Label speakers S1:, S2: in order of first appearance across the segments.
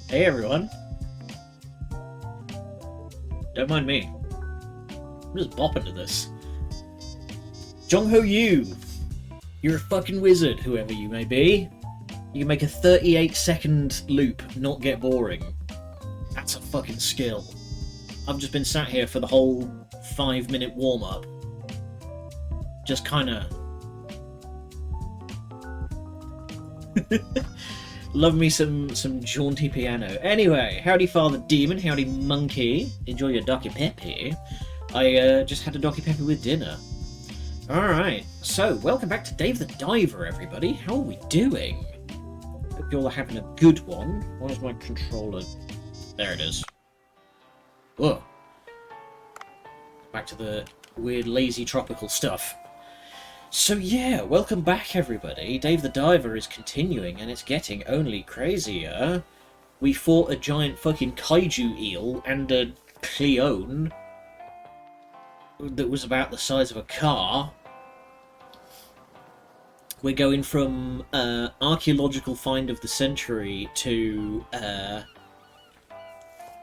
S1: Hey everyone. Don't mind me. I'm just bopping to this. Jong Ho Yu! You're a fucking wizard, whoever you may be. You can make a 38-second loop not get boring. That's a fucking skill. I've just been sat here for the whole 5-minute warm-up. Just kinda... Love me some jaunty piano. Anyway, howdy Father Demon, howdy Monkey. Enjoy your Docky Peppy. I just had a Docky Peppy with dinner. Alright, so welcome back to Dave the Diver, everybody. How are we doing? Hope you all are having a good one. Why is my controller... There it is. Whoa. Back to the weird, lazy, tropical stuff. So yeah, welcome back everybody. Dave the Diver is continuing and it's getting only crazier. We fought a giant fucking kaiju eel and a Cleone that was about the size of a car. We're going from archaeological find of the century to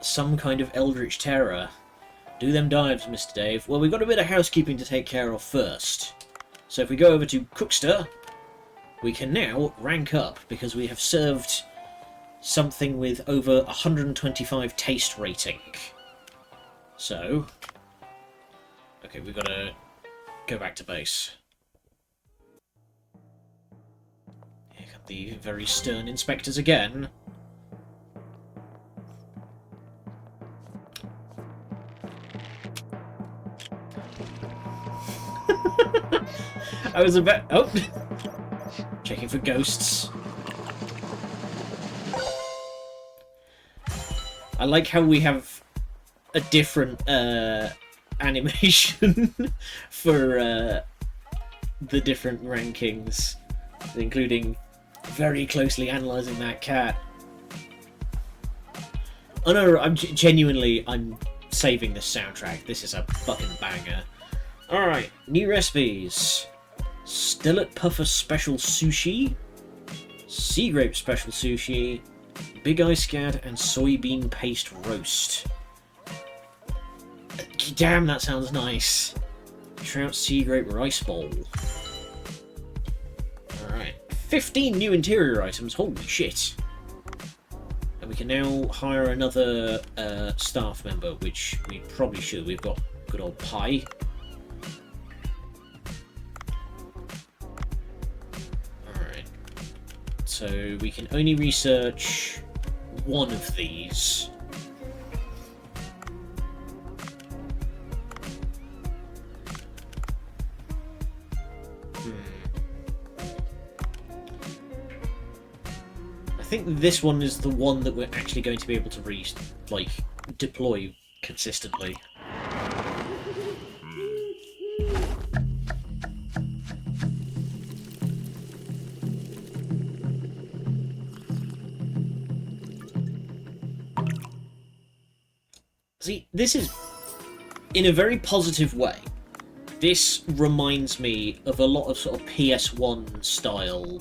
S1: some kind of eldritch terror. Do them dives, Mr. Dave. Well, we've got a bit of housekeeping to take care of first. So if we go over to Cookster, we can now rank up because we have served something with over 125 taste rating. So, okay, we've got to go back to base. Here come the very stern inspectors again. I was about... Oh! Checking for ghosts. I like how we have a different animation for the different rankings, including very closely analysing that cat. Oh no, I'm genuinely, I'm saving this soundtrack. This is a fucking banger. Alright, new recipes. Stillet Puffer Special Sushi, Sea Grape Special Sushi, Big Eye Scad, and Soybean Paste Roast. Damn, that sounds nice. Trout Sea Grape Rice Bowl. Alright, 15 new interior items, holy shit. And we can now hire another staff member, which we probably should. We've got good old Pie. So we can only research one of these. I think this one is the one that we're actually going to be able to deploy consistently. See, this is, in a very positive way, this reminds me of a lot of sort of PS1 style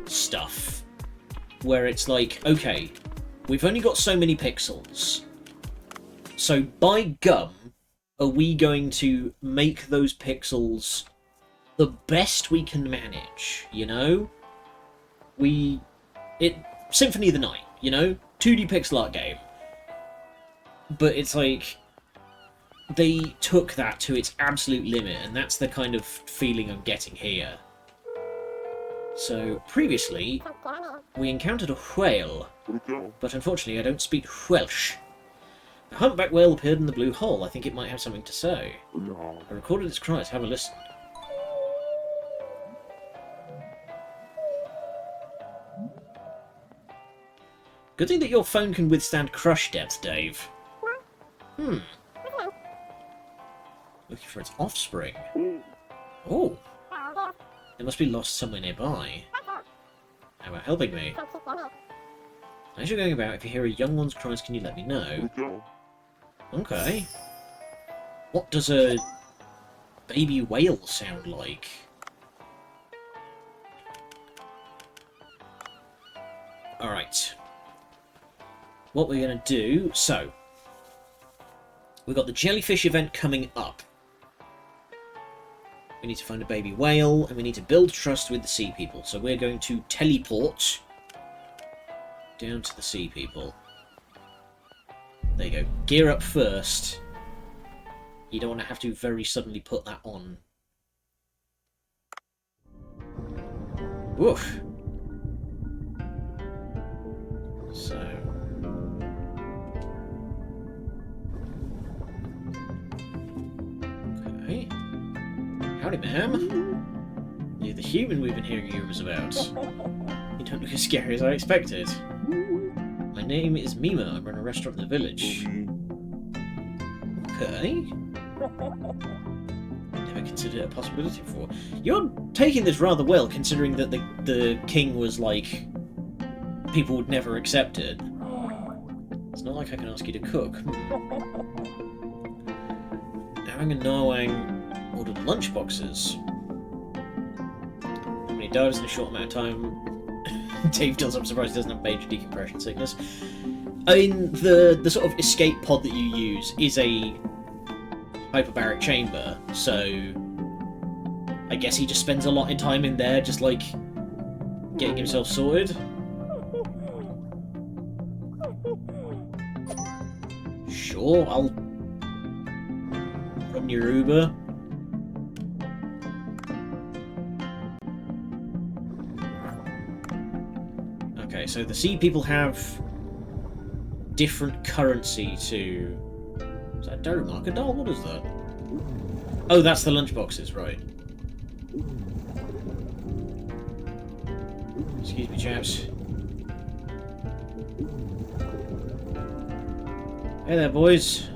S1: stuff, where it's like, okay, we've only got so many pixels, so by gum, are we going to make those pixels the best we can manage, you know? Symphony of the Night, you know? 2D pixel art game. But it's like, they took that to its absolute limit, and that's the kind of feeling I'm getting here. So, previously, we encountered a whale, but unfortunately I don't speak Welsh. A humpback whale appeared in the blue hole. I think it might have something to say. I recorded its cries. Have a listen. Good thing that your phone can withstand crush depth, Dave. Looking for its offspring. Oh. It must be lost somewhere nearby. How about helping me? As you're going about, if you hear a young one's cries, can you let me know? Okay. What does a baby whale sound like? Alright. what we're going to do... So, we've got the Jellyfish event coming up. We need to find a baby whale, and we need to build trust with the sea people. So we're going to teleport down to the sea people. There you go. Gear up first. You don't want to have to very suddenly put that on. Woof. So... Okay. Howdy, ma'am. You're the human we've been hearing rumours about. You don't look as scary as I expected. My name is Mima. I run a restaurant in the village. Okay. Never considered it a possibility before. You're taking this rather well, considering that the king was like... people would never accept it. It's not like I can ask you to cook. Narang and Nawang ordered lunchboxes. How many dives in a short amount of time? Dave does, I'm surprised he doesn't have major decompression sickness. I mean, the sort of escape pod that you use is a hyperbaric chamber, so I guess he just spends a lot of time in there, just like getting himself sorted. Sure, I'll run your Uber. Okay, so the sea people have different currency to... Is that a market doll? What is that? Oh, that's the lunchboxes, right. Excuse me, chaps. Hey there, boys.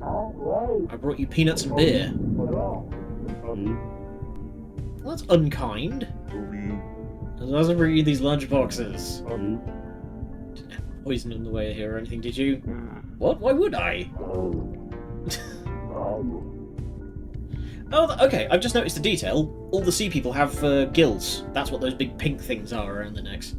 S1: I brought you peanuts and beer. Well, that's unkind. I wasn't bringing you these lunchboxes. Didn't have poison in the way here or anything, did you? What? Why would I? Oh, okay, I've just noticed a detail. All the sea people have gills. That's what those big pink things are around their necks.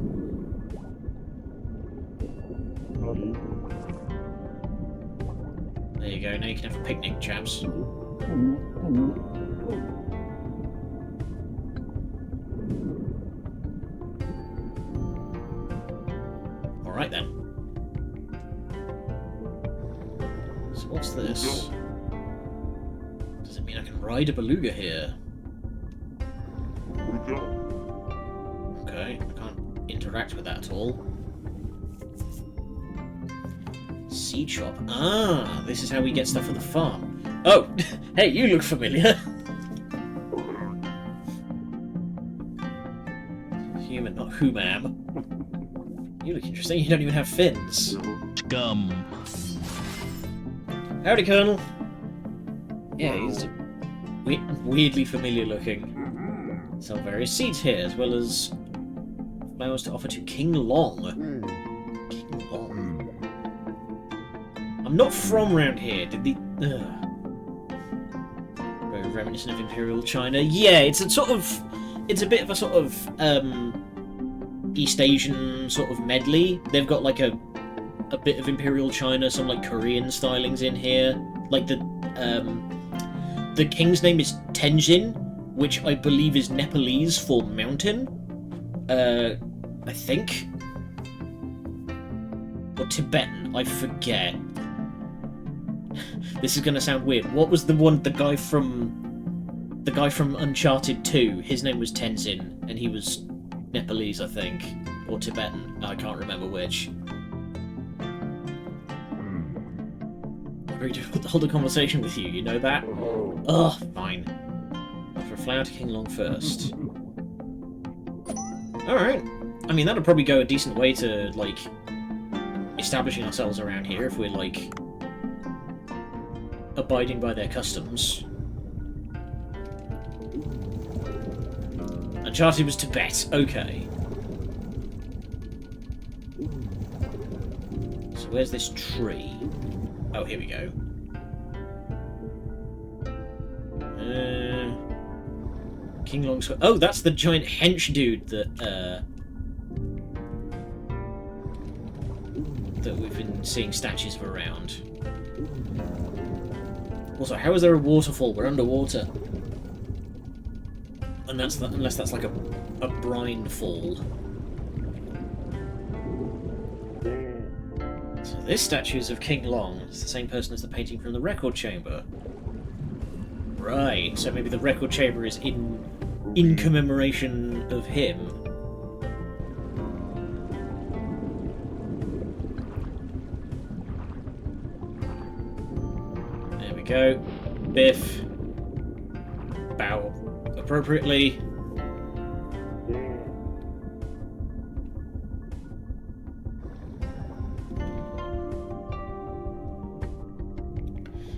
S1: There you go, now you can have a picnic, chaps. Alright then. So what's this? Does it mean I can ride a beluga here? Okay, I can't interact with that at all. Sea chop. Ah, this is how we get stuff for the farm. Oh, hey, you look familiar. Human, not who, ma'am. You look interesting. You don't even have fins.
S2: Scum.
S1: Howdy, Colonel. Yeah, he's weirdly familiar looking. Some various seeds here, as well as flowers to offer to King Long. King Long. I'm not from round here. Did the... Very reminiscent of Imperial China. Yeah, it's a sort of... It's a bit of a sort of, East Asian sort of medley. They've got like a bit of Imperial China, some like Korean stylings in here. Like the king's name is Tenzin, which I believe is Nepalese for mountain. I think. Or Tibetan, I forget. This is gonna sound weird. What was the guy from Uncharted 2? His name was Tenzin, and he was Nepalese, I think, or Tibetan. I can't remember which. Very difficult to hold a conversation with you. You know that? Oh, fine. Offer a flower to King Long first. All right. I mean, that'll probably go a decent way to like establishing ourselves around here if we're like abiding by their customs. Uncharted was Tibet. Okay. So where's this tree? Oh, here we go. King Long's... Oh, that's the giant hench dude that, that we've been seeing statues of around. Also, how is there a waterfall? We're underwater. And unless that's like a brine fall. So this statue is of King Long. It's the same person as the painting from the record chamber. Right, so maybe the record chamber is in commemoration of him. There we go. Biff. Bow appropriately.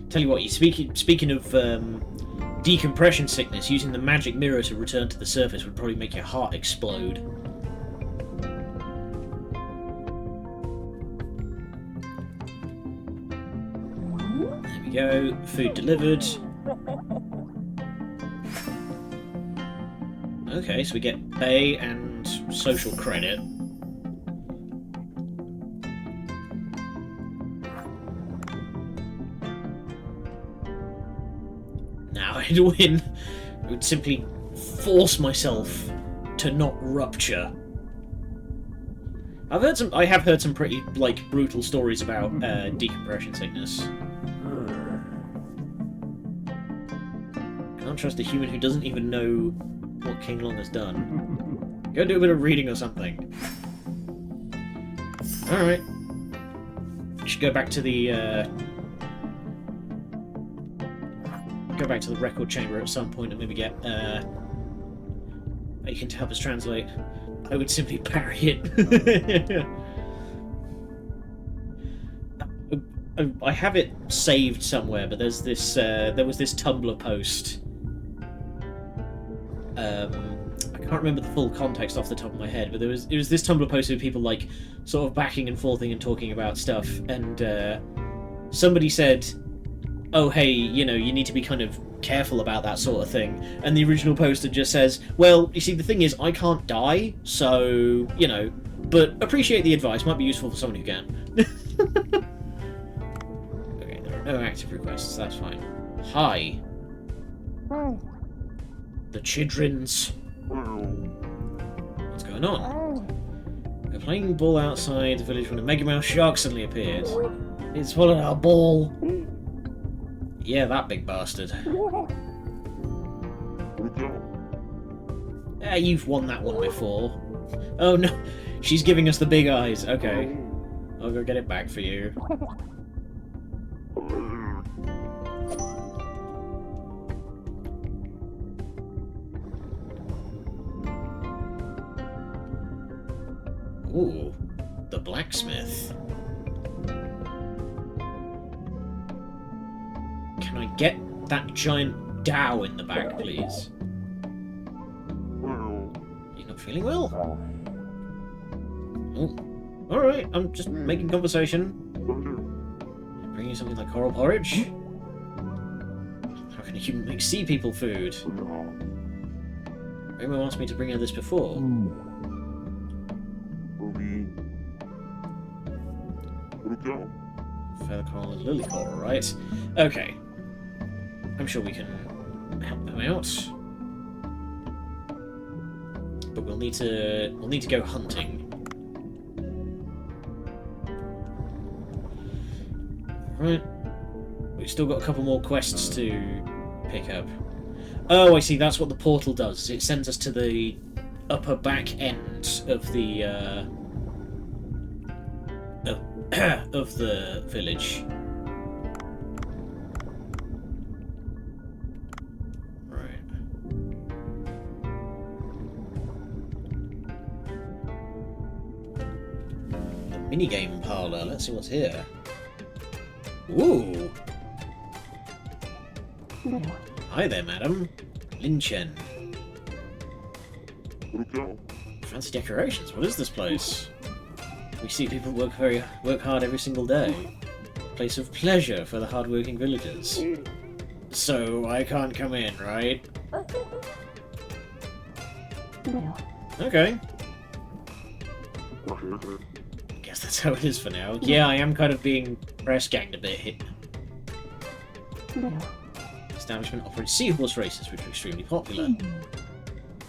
S1: Tell you what, speaking of decompression sickness, using the magic mirror to return to the surface would probably make your heart explode. There we go. Food delivered. Okay, so we get pay and social credit. Now I'd win. I would simply force myself to not rupture. I have heard some pretty brutal stories about decompression sickness. Can't trust a human who doesn't even know what King Long has done. Go do a bit of reading or something. Alright. We should go back to the record chamber at some point and maybe get Aiken to help us translate. I would simply parry it. I have it saved somewhere, but there's this there was this Tumblr post. I can't remember the full context off the top of my head, but it was this Tumblr post with people sort of backing and forthing and talking about stuff, and somebody said, "Oh, hey, you need to be kind of careful about that sort of thing." And the original poster just says, "Well, you see, the thing is, I can't die, so but appreciate the advice. Might be useful for someone who can." Okay, there are no active requests. That's fine. Hi. The Chidrins. What's going on? We're playing ball outside the village when a Mega Mouse shark suddenly appeared. It swallowed our ball. Yeah, that big bastard. You've won that one before. Oh no, she's giving us the big eyes. Okay, I'll go get it back for you. Ooh, the blacksmith. Can I get that giant Dow in the back, please? You're not feeling well? Oh, alright, I'm just making conversation. Bring you something like coral porridge? How can a human make sea people food? Rainbow asked me to bring her this before. Feather coral and lily coral, right? Okay. I'm sure we can help them out. But we'll need to go hunting. Right. We've still got a couple more quests to pick up. Oh, I see, that's what the portal does. It sends us to the upper back end of the of the village. Right. The minigame parlor. Let's see what's here. Ooh. Hi there, madam. Lin Chen. Fancy decorations. What is this place? We see people work hard every single day. A place of pleasure for the hard-working villagers. So I can't come in, right? Okay. guess that's how it is for now. Yeah, I am kind of being press ganged a bit here. Establishment operates seahorse races, which are extremely popular.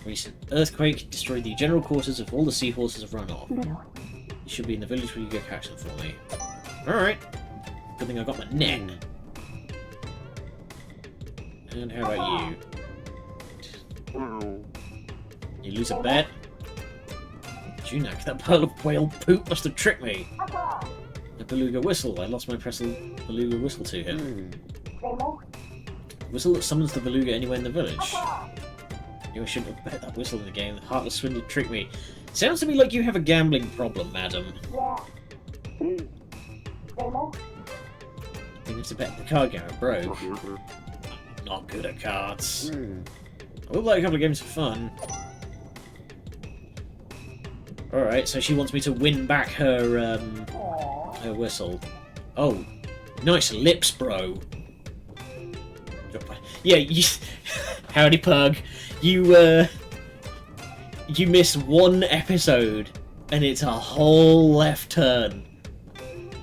S1: Recent earthquake destroyed the general quarters of all the seahorses have run off. You should be in the village where you go catch them for me. Alright. Good thing I got my net. And how about you? You lose a bet? Junak, that pile of whale poop must have tricked me. A beluga whistle. I lost my beluga whistle to him. Whistle that summons the beluga anywhere in the village. You shouldn't have bet that whistle in the game. The heartless swindler tricked me. Sounds to me like you have a gambling problem, madam. You have to bet the card game broke. I'm not good at cards. I would like a couple of games for fun. Alright, so she wants me to win back her, her whistle. Oh, nice lips, bro. Yeah, you... Howdy, Pug. You miss one episode, and it's a whole left turn.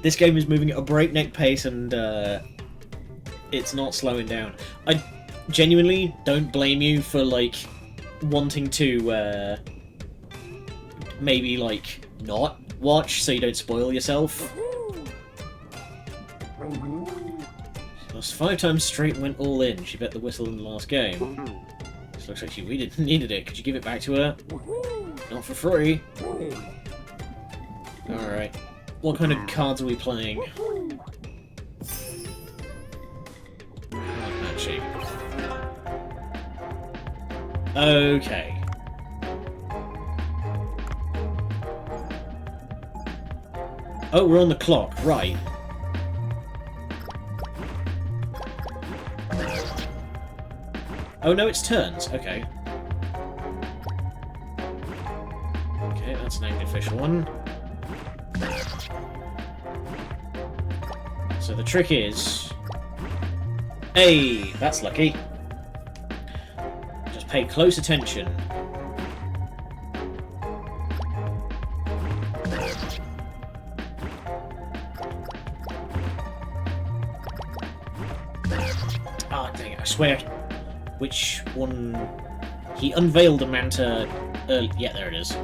S1: This game is moving at a breakneck pace, and it's not slowing down. I genuinely don't blame you for, like, wanting to, maybe, like, not watch so you don't spoil yourself. Lost 5 times straight and went all in. She bet the whistle in the last game. This looks like she needed it. Could you give it back to her? Not for free. Alright. What kind of cards are we playing? Matching. Okay. Oh, we're on the clock. Right. Oh no, it's turns. Okay. Okay, that's an anglerfish one. So the trick is... Hey, that's lucky. Just pay close attention. Ah, dang it, I swear. Which one? He unveiled a manta early. Yeah, there it is.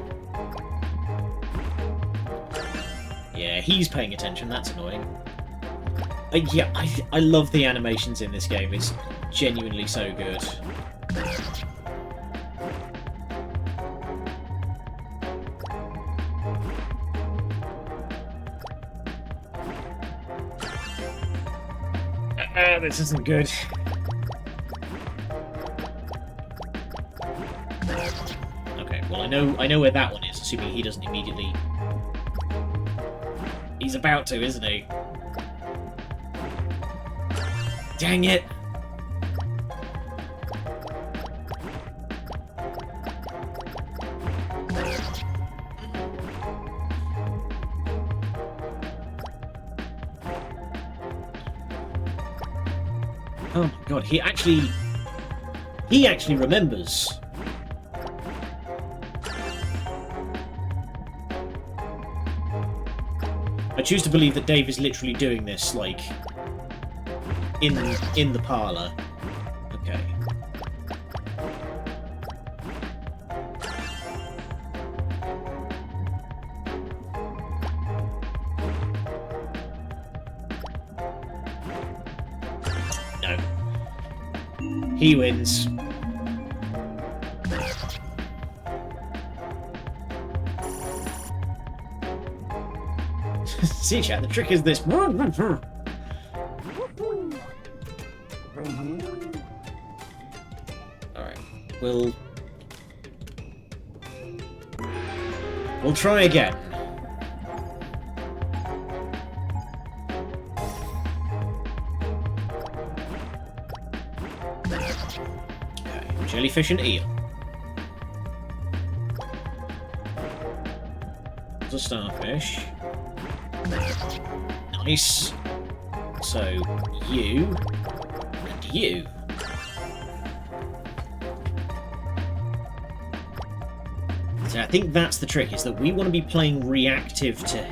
S1: Yeah, he's paying attention. That's annoying. Yeah, I love the animations in this game. It's genuinely so good. This isn't good. Okay, well I know where that one is, assuming he doesn't immediately. He's about to, isn't he? Dang it! Oh my god, he actually remembers. I choose to believe that Dave is literally doing this, like, in the parlour. Okay. No. He wins. See, chat, the trick is this. Alright, we'll try again. Okay, jellyfish and eel. There's a starfish. Nice. So, you and you. So I think that's the trick, is that we want to be playing reactive to...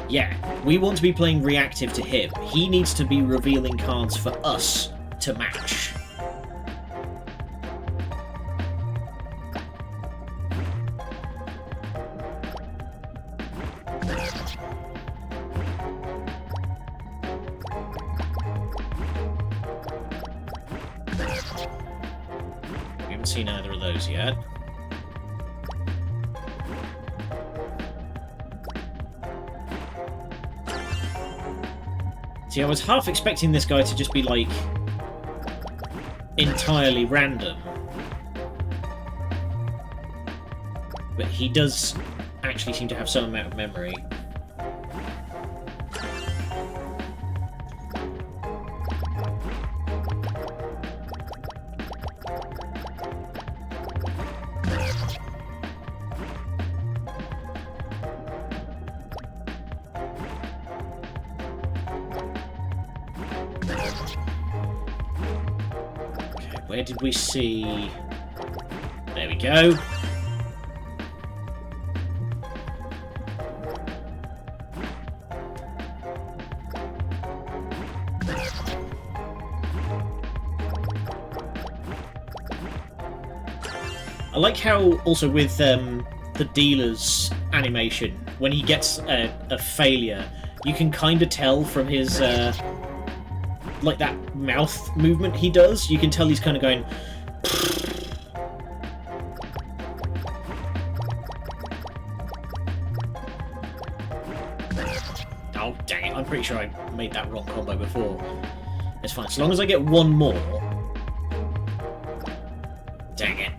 S1: Yeah, we want to be playing reactive to him. He needs to be revealing cards for us to match. We haven't seen either of those yet. See, I was half expecting this guy to just be, like, entirely random. But he does actually seem to have some amount of memory. Where did we see... There we go. I like how, also with the dealer's animation, when he gets a failure, you can kind of tell from his... like that mouth movement he does, you can tell he's kind of going... Oh, dang it, I'm pretty sure I made that wrong combo before. It's fine, as long as I get one more... Dang it.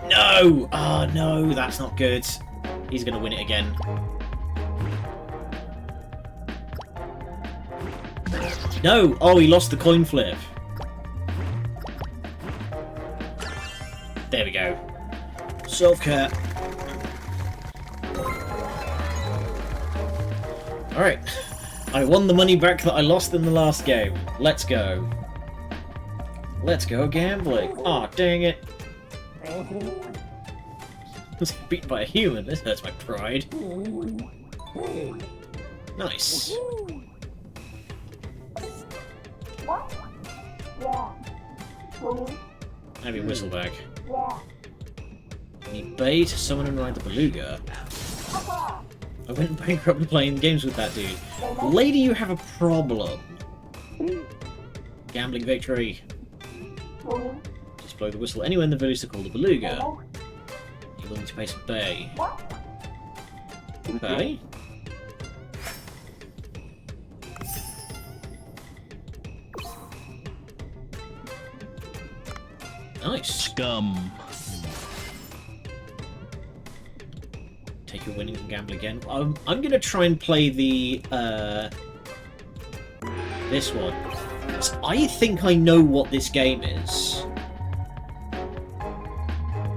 S1: No! Oh, no, that's not good. He's going to win it again. No! Oh, he lost the coin flip. There we go. Self-care. Alright. I won the money back that I lost in the last game. Let's go. Let's go gambling. Aw, dang it. I was beaten by a human. This hurts my pride. Nice. Have your whistle back. Need Bay to summon and ride the beluga. I went bankrupt playing games with that dude. Lady, you have a problem. Gambling victory. Just blow the whistle anywhere in the village to call the beluga. You're willing to pay some Bay. Okay. Nice.
S2: Scum.
S1: Take your winnings and gamble again. I'm gonna try and play the this one. I think I know what this game is.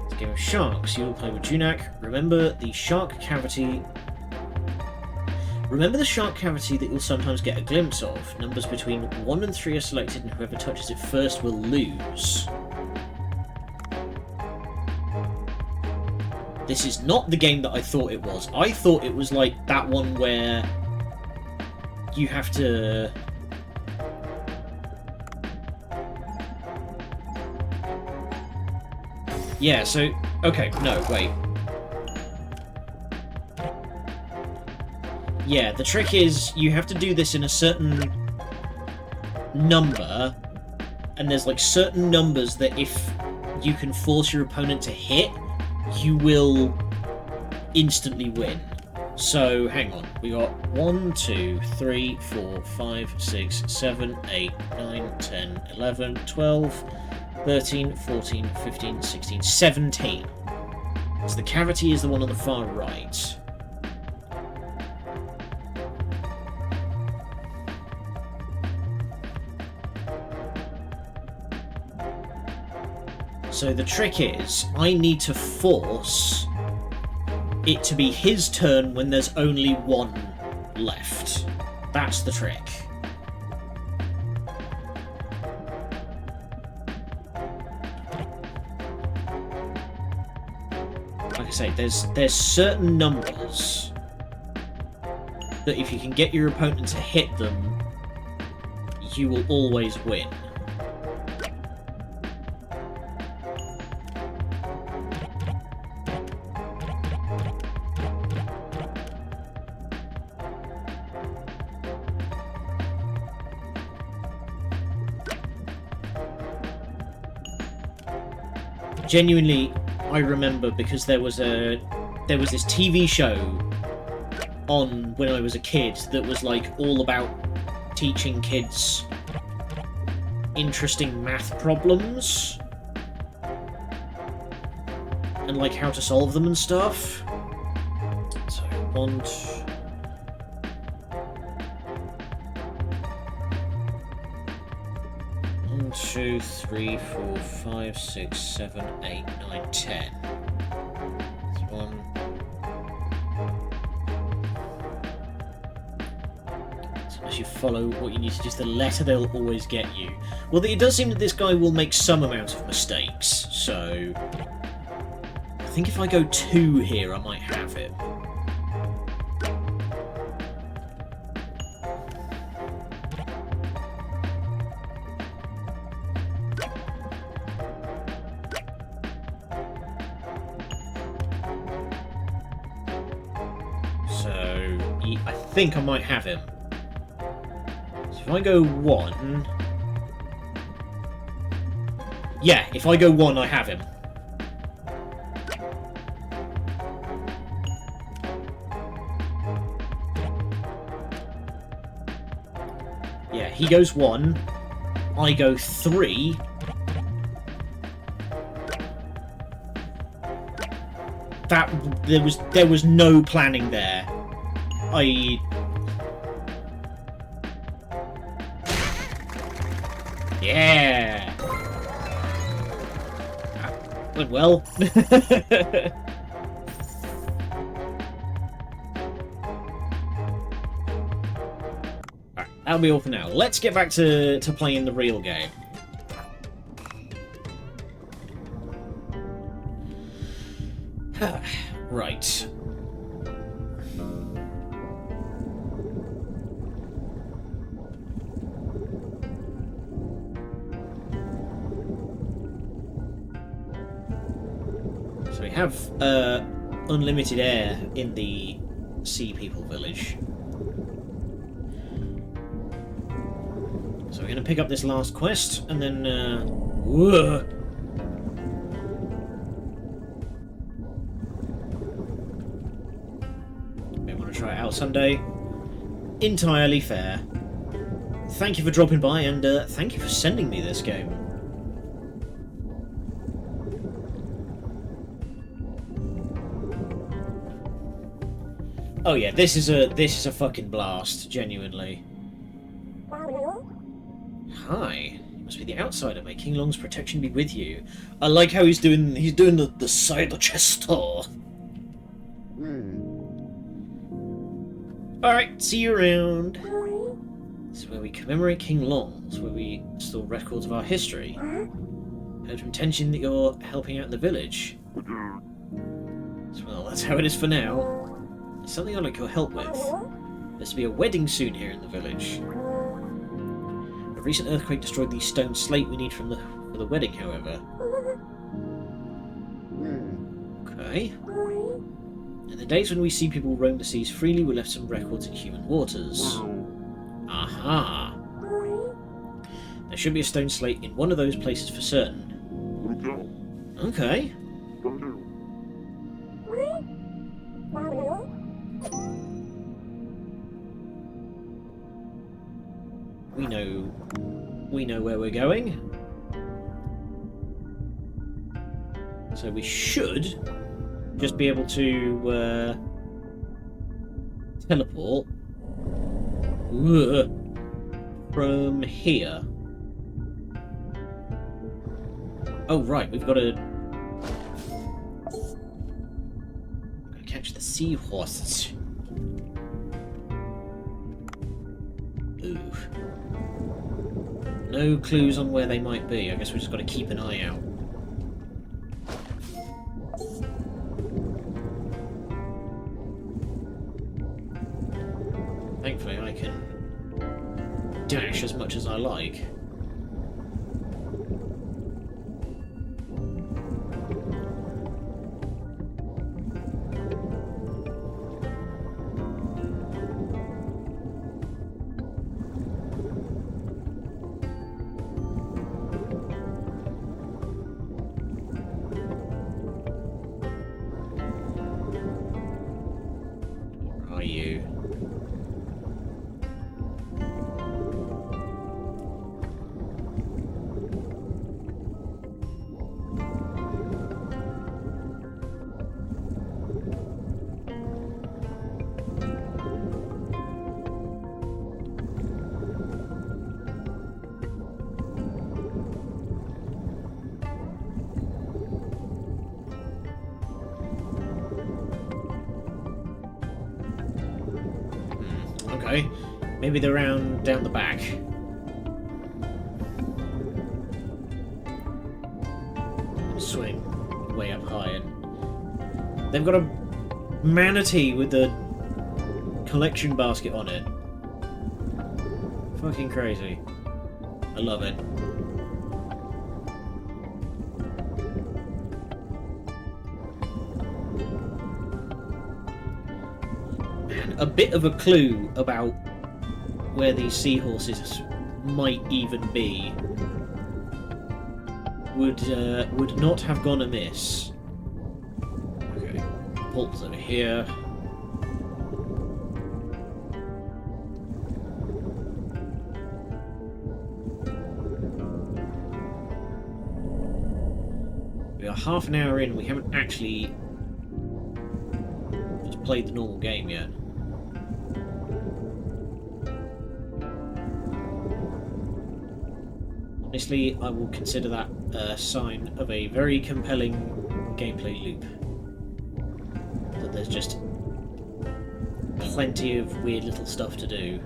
S1: It's a game of sharks. You'll play with Junak. Remember the shark cavity. Remember the shark cavity that you'll sometimes get a glimpse of. Numbers between 1 and 3 are selected, and whoever touches it first will lose. This is not the game that I thought it was. I thought it was like that one where you have to... Yeah, so... Okay, no, wait. Yeah, the trick is you have to do this in a certain number, and there's like certain numbers that if you can force your opponent to hit, you will instantly win. So, hang on. We got 1, 2, 3, 4, 5, 6, 7, 8, 9, 10, 11, 12, 13, 14, 15, 16, 17. So the cavity is the one on the far right. So the trick is, I need to force it to be his turn when there's only one left. That's the trick. Like I say, there's certain numbers that if you can get your opponent to hit them, you will always win. Genuinely, I remember because there was this TV show on when I was a kid that was like all about teaching kids interesting math problems and like how to solve them and stuff. So one, 2, 3, 4, 5, 6, 7, 8, 9, 10. That's 1. So as you follow what you need to do to the letter, they'll always get you. Well, it does seem that this guy will make some amount of mistakes, so I think if I go 2 here, I might have him. I think I might have him. So if I go 1... Yeah, if I go 1, I have him. Yeah, he goes 1. I go 3. There was no planning there. Yeah! Went well. Alright, that'll be all for now. Let's get back to playing the real game. Right. So we have unlimited air in the Sea People village. So we're going to pick up this last quest, and then... May want to try it out someday. Entirely fair. Thank you for dropping by, and thank you for sending me this game. Oh yeah, this is a fucking blast, genuinely. Hi, you must be the outsider. May King Long's protection be with you. I like how he's doing the side of chest door. Alright, see you around. This is where we commemorate King Long. It's where we store records of our history. Heard from Tenshin that you're helping out in the village. Well, that's how it is for now. Something I'd like your help with. There's to be a wedding soon here in the village. A recent earthquake destroyed the stone slate we need for the wedding, however. Okay. In the days when we see people roam the seas freely, we left some records in human waters. Aha! There should be a stone slate in one of those places for certain. Okay. We know where we're going. So we should just be able to teleport from here. Oh right, we've got to catch the seahorses. Ooh. No clues on where they might be. I guess we've just got to keep an eye out. Thankfully I can dash as much as I like. Where are you? Okay, maybe they're around down the back. Swing way up high, and they've got a manatee with a collection basket on it. Fucking crazy. I love it. A bit of a clue about where these seahorses might even be would not have gone amiss. Okay, Paul's over here. We are half an hour in. We haven't actually just played the normal game yet. Honestly, I will consider that a sign of a very compelling gameplay loop. That there's just plenty of weird little stuff to do.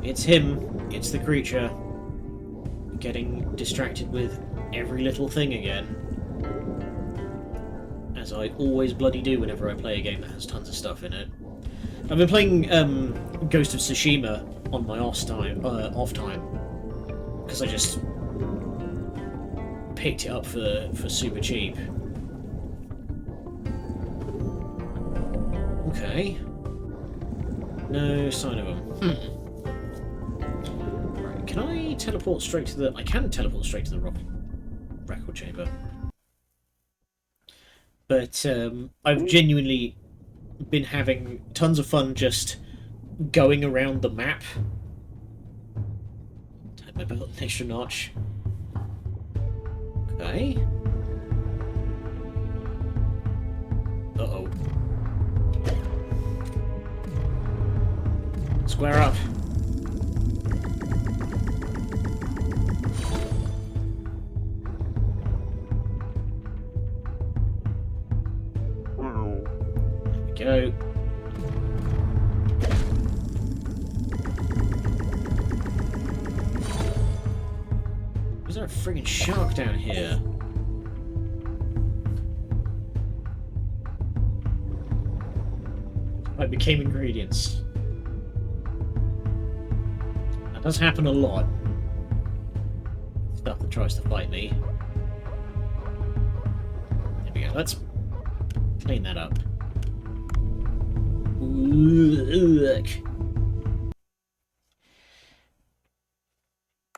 S1: It's him, it's the creature, getting distracted with every little thing again. As I always bloody do whenever I play a game that has tons of stuff in it. I've been playing Ghost of Tsushima on my off time, because I just picked it up for super cheap. Okay. No sign of them. Right, can I teleport straight to the... I can teleport straight to the record chamber. But I've genuinely been having tons of fun just going around the map. Turn my belt an extra notch. Okay. Uh-oh. Square up. There we go. Is there a friggin' shark down here? I became ingredients. That does happen a lot. Stuff that tries to fight me. There we go. Let's clean that up. Ugh.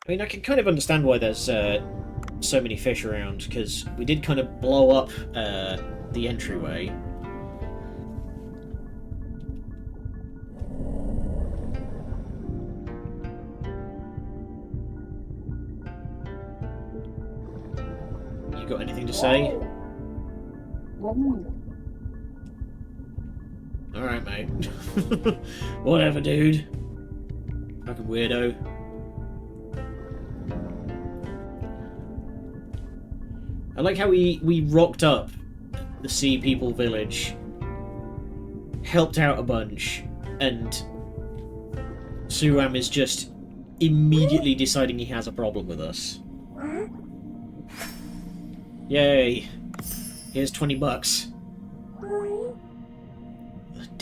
S1: I mean, I can kind of understand why there's so many fish around, because we did kind of blow up the entryway. You got anything to say? Alright, mate. Whatever, dude. Fucking weirdo. I like how we rocked up the Sea People village, helped out a bunch, and Suram is just immediately deciding he has a problem with us. Yay! Here's $20.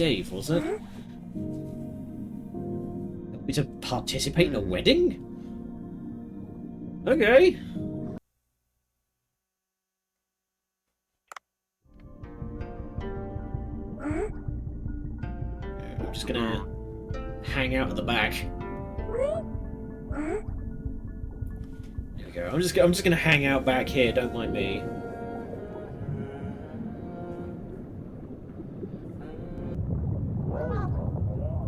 S1: Dave, was it? To participate in a wedding? Okay. I'm just gonna hang out at the back. There we go. I'm just gonna hang out back here. Don't mind me.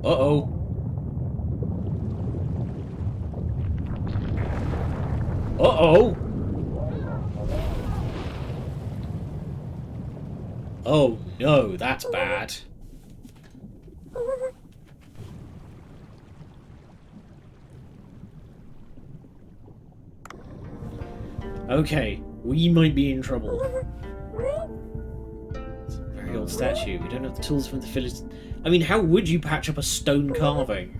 S1: Uh-oh. Uh-oh! Oh no, that's bad. Okay, we might be in trouble. It's a very old statue. We don't have the tools from the village. I mean, how would you patch up a stone carving?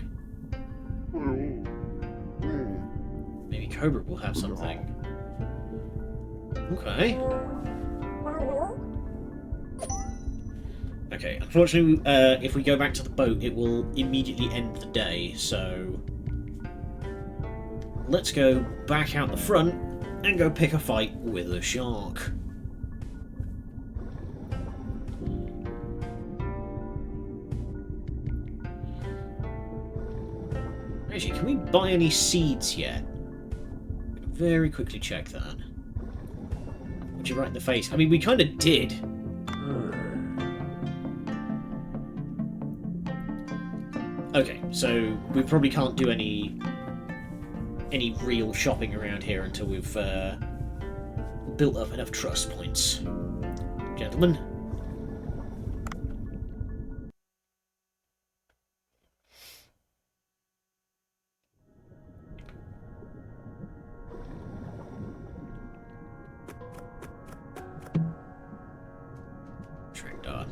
S1: Maybe Cobra will have something. Okay. Okay, unfortunately, if we go back to the boat, it will immediately end the day, so... Let's go back out the front and go pick a fight with a shark. Actually, can we buy any seeds yet? Very quickly check that. Would you right in the face? I mean, we kind of did. Okay, so we probably can't do any real shopping around here until we've built up enough trust points. Gentlemen. Trank dart.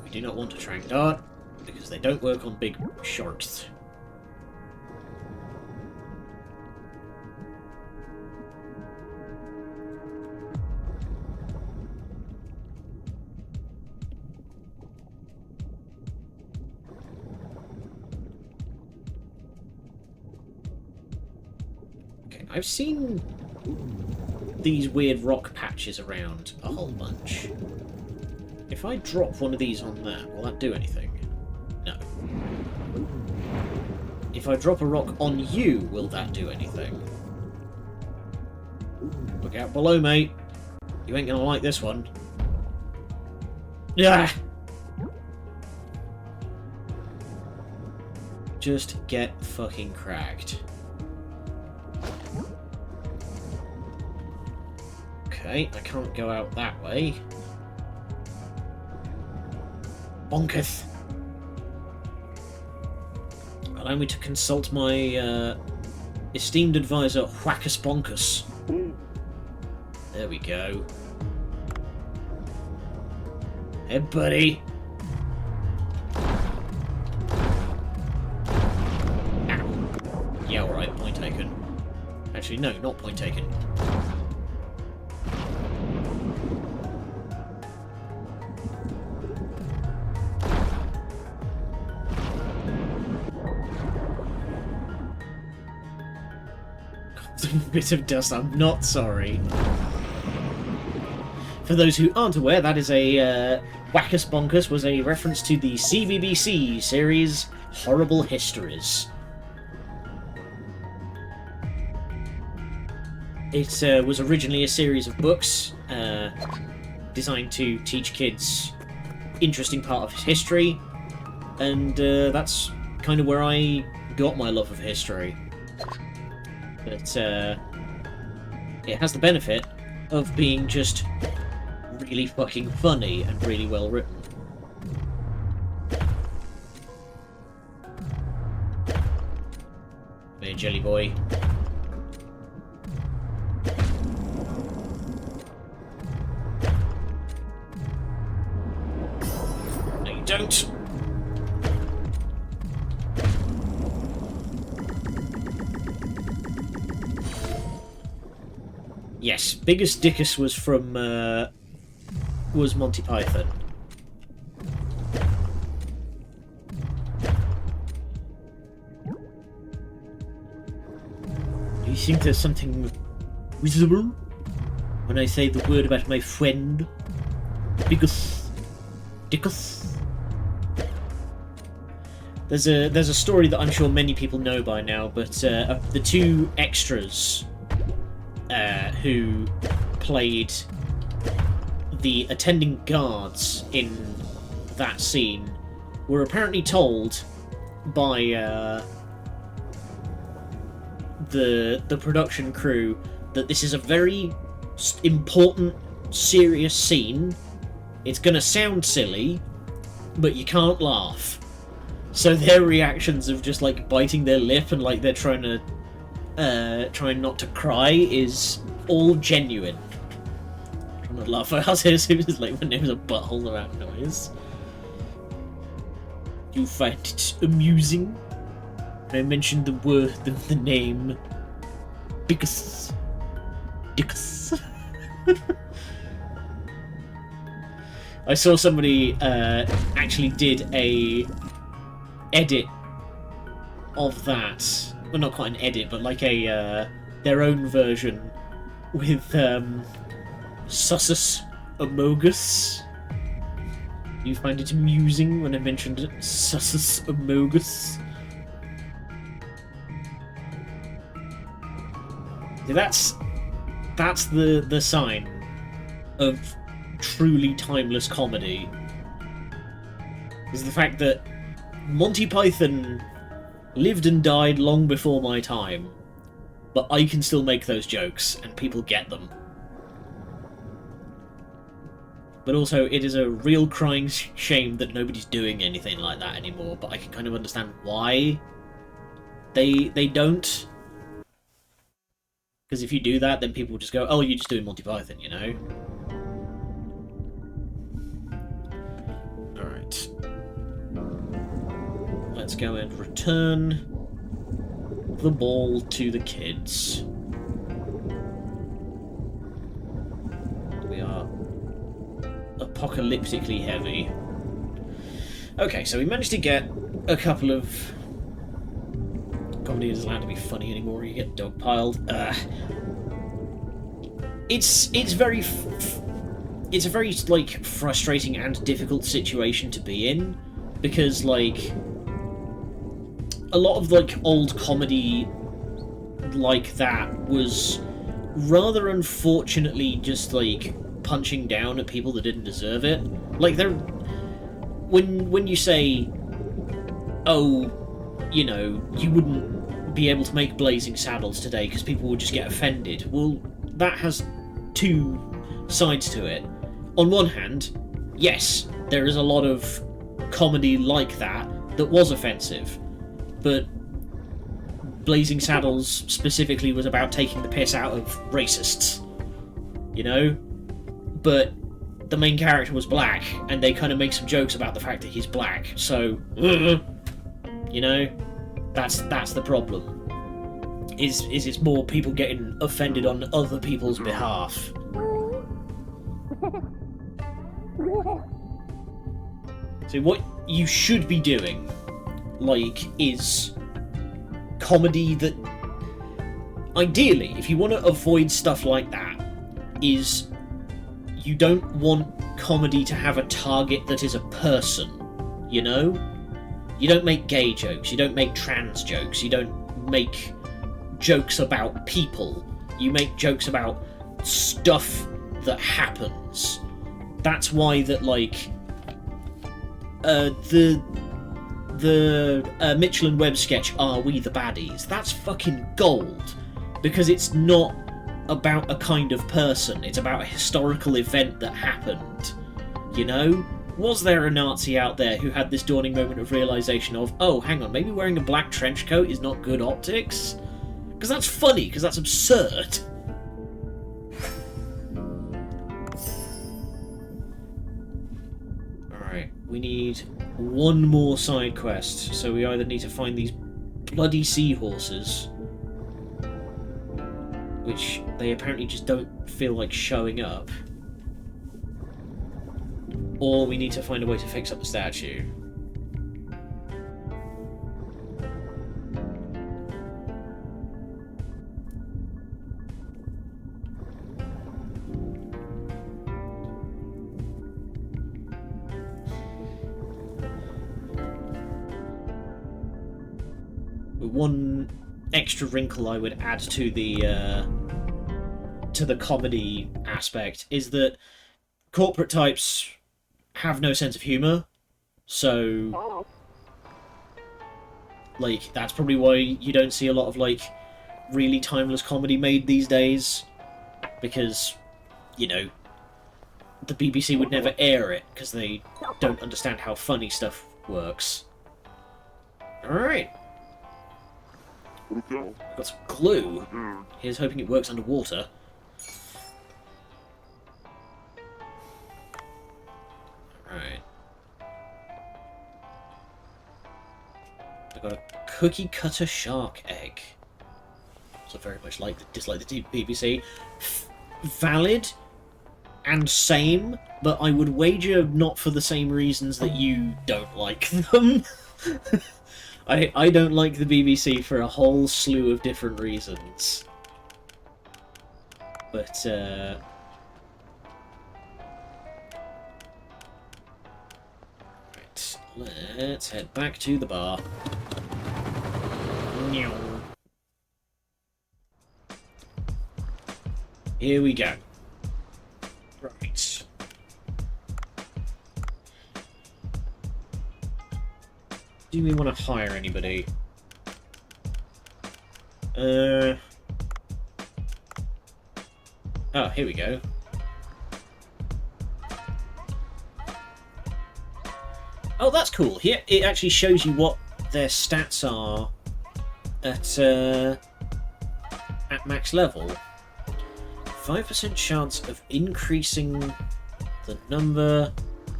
S1: We do not want a trank dart, because they don't work on big sharks. Okay, I've seen these weird rock patches around a whole bunch. If I drop one of these on that, will that do anything? No. If I drop a rock on you, will that do anything? Look out below, mate. You ain't gonna like this one. Yeah. Just get fucking cracked. Okay, I can't go out that way. Bonkus. Allow me to consult my esteemed advisor, Whackus Bonkus. There we go. Hey, buddy. Ow. Yeah, alright, point taken. Actually, no, not point taken. Bit of dust, I'm not sorry. For those who aren't aware, that is a Whackus Bonkus was a reference to the CBBC series Horrible Histories. It was originally a series of books designed to teach kids interesting part of history, and that's kind of where I got my love of history. But it has the benefit of being just really fucking funny and really well written. Hey, Jelly Boy. No, you don't. Yes, Biggest Dickus was from was Monty Python. think there's something visible when I say the word about my friend? Dickus. There's a story that I'm sure many people know by now, but the two extras who played the attending guards in that scene were apparently told by the production crew that this is a very important, serious scene. It's gonna sound silly, but you can't laugh. So their reactions of just like biting their lip and like they're trying not to cry is all genuine. I'm trying not to laugh. I was like when there was a butthole around noise. You find it amusing? I mentioned the word, the name, Dickus. I saw somebody actually did a edit of that. Well, not quite an edit, but like a their own version with Sussus Amogus. You find it amusing when I mentioned it? Sussus Amogus. That's the sign of truly timeless comedy. Is the fact that Monty Python lived and died long before my time, but I can still make those jokes and people get them. But also, it is a real crying shame that nobody's doing anything like that anymore, but I can kind of understand why they don't. Because if you do that, then people will just go, oh, you're just doing Monty Python, you know? Alright. Let's go and return the ball to the kids. We are apocalyptically heavy. Okay, so we managed to get a couple of... Comedy doesn't have to be funny anymore, you get dogpiled. It's a very like frustrating and difficult situation to be in, because like a lot of like old comedy like that was rather unfortunately just like punching down at people that didn't deserve it. Like they're when you say, oh, you know, you wouldn't be able to make Blazing Saddles today because people would just get offended. Well, that has two sides to it. On one hand, yes, there is a lot of comedy like that was offensive, but Blazing Saddles specifically was about taking the piss out of racists, you know? But the main character was black, and they kind of make some jokes about the fact that he's black, so, you know? That's the problem. Is it's more people getting offended on other people's behalf. So what you should be doing, like, is comedy that... Ideally, if you want to avoid stuff like that, is you don't want comedy to have a target that is a person, you know? You don't make gay jokes, you don't make trans jokes, you don't make jokes about people. You make jokes about stuff that happens. That's why that, like, the Mitchell and Webb sketch, Are We the Baddies? That's fucking gold. Because it's not about a kind of person, it's about a historical event that happened. You know? Was there a Nazi out there who had this dawning moment of realisation of, oh, hang on, maybe wearing a black trench coat is not good optics? Because that's funny, because that's absurd. Alright, we need one more side quest, so we either need to find these bloody seahorses, which they apparently just don't feel like showing up, or we need to find a way to fix up the statue. one extra wrinkle I would add to the comedy aspect is that corporate types have no sense of humour, so like that's probably why you don't see a lot of like really timeless comedy made these days, because you know the BBC would never air it because they don't understand how funny stuff works. Alright. I've got some glue. Here's hoping it works underwater. Alright. I've got a cookie cutter shark egg. So very much dislike the BBC. Valid and same, but I would wager not for the same reasons that you don't like them. I don't like the BBC for a whole slew of different reasons. But, right, let's head back to the bar. Here we go. Right. Do we want to hire anybody? Oh, here we go. Oh, that's cool. Here, it actually shows you what their stats are at max level. 5% chance of increasing the number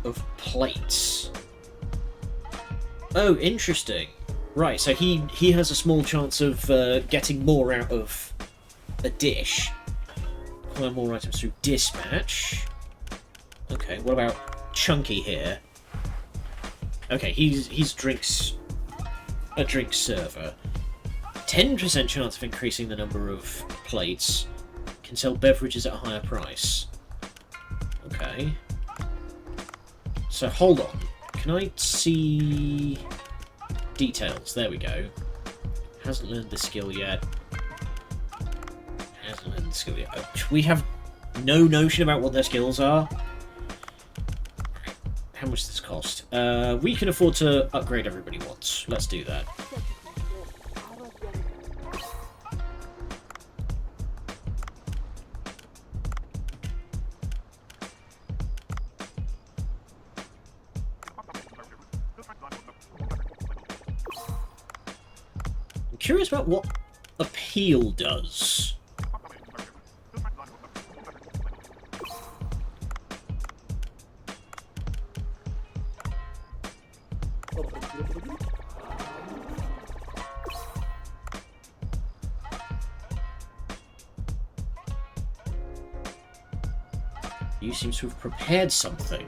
S1: of plates. Oh, interesting. Right, so he has a small chance of getting more out of a dish. Acquire more items through dispatch. Okay, what about Chunky here? Okay, he's a drink server. 10% chance of increasing the number of plates. Can sell beverages at a higher price. Okay. So hold on. Can I see details? There we go. Hasn't learned the skill yet. Hasn't learned the skill yet. We have no notion about what their skills are. How much does this cost? We can afford to upgrade everybody once. Let's do that. Curious about what appeal does. You seem to have prepared something.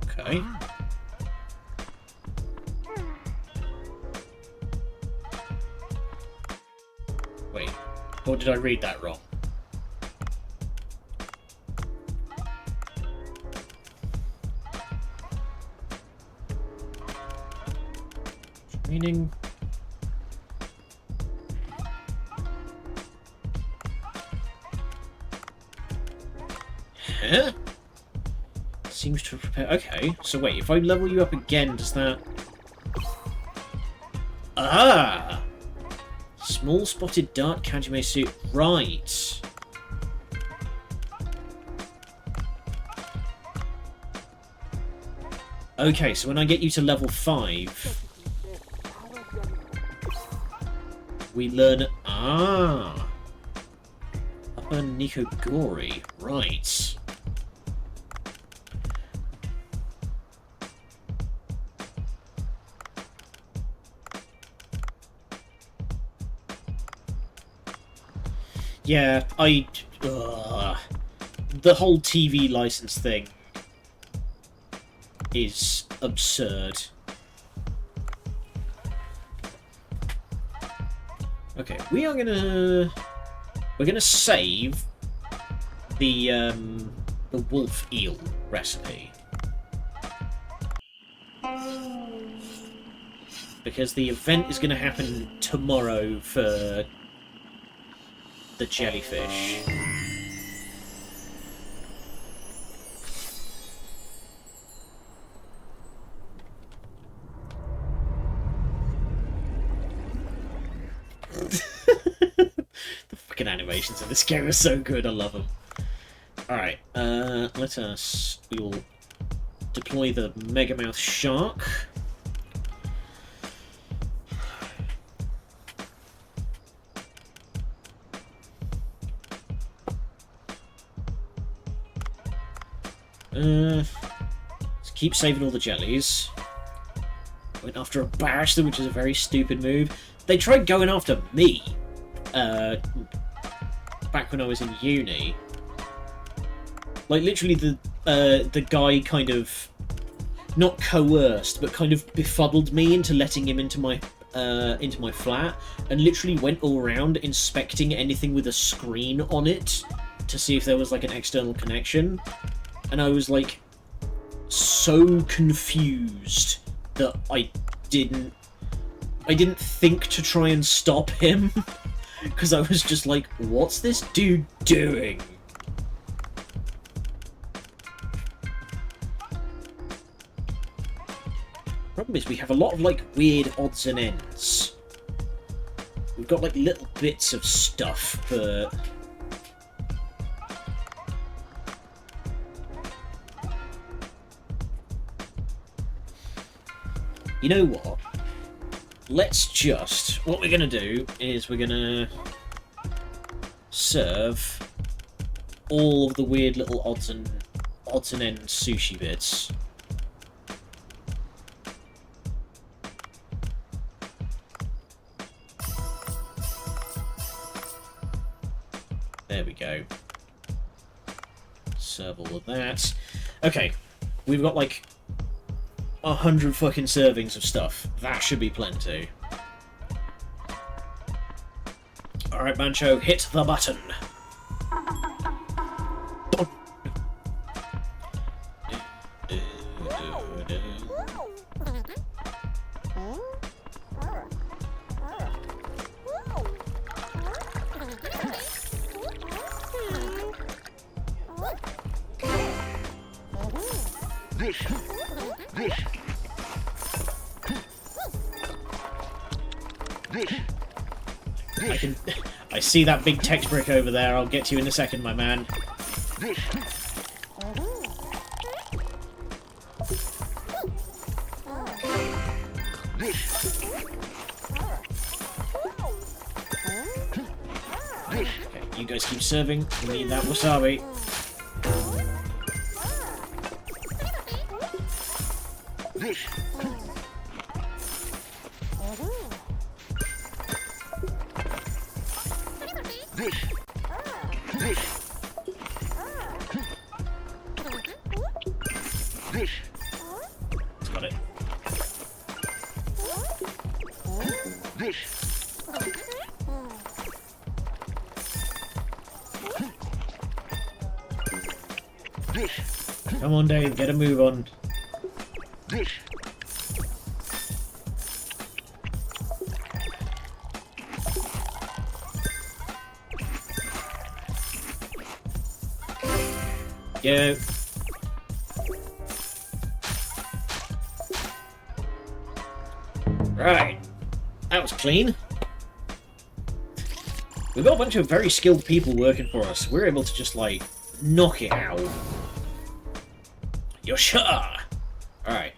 S1: Okay. Wait, or did I read that wrong? Training. Huh? Seems to have prepared. Okay, so wait, if I level you up again, does that... Ah! Small spotted dark Kajime suit. Right. Okay, so when I get you to level 5, we learn... Ah! Upper Nikogori. Right. Yeah, the whole TV license thing is absurd. Okay, we're gonna save the wolf eel recipe because the event is going to happen tomorrow for the jellyfish. The fucking animations in this game are so good, I love them. Alright, we will deploy the Megamouth Shark. Let's keep saving all the jellies. Went after a Barrister, which is a very stupid move. They tried going after me back when I was in uni. Like, literally the guy kind of, not coerced, but kind of befuddled me into letting him into my flat, and literally went all around inspecting anything with a screen on it to see if there was, like, an external connection. And I was, like, so confused that I didn't think to try and stop him, because I was just like, what's this dude doing? Problem is, we have a lot of, like, weird odds and ends. We've got, like, little bits of stuff, but... You know what? Let's just... What we're going to do is we're going to serve all of the weird little odds and ends sushi bits. There we go. Serve all of that. Okay, we've got like 100 fucking servings of stuff. That should be plenty. Alright, Mancho, hit the button. I see that big text brick over there. I'll get to you in a second, my man. Okay, you guys keep serving. We need that wasabi. Got it. Come on, Dave, get a move on. Go. Right. That was clean. We've got a bunch of very skilled people working for us. We're able to just, like, knock it out. Yosha! Alright.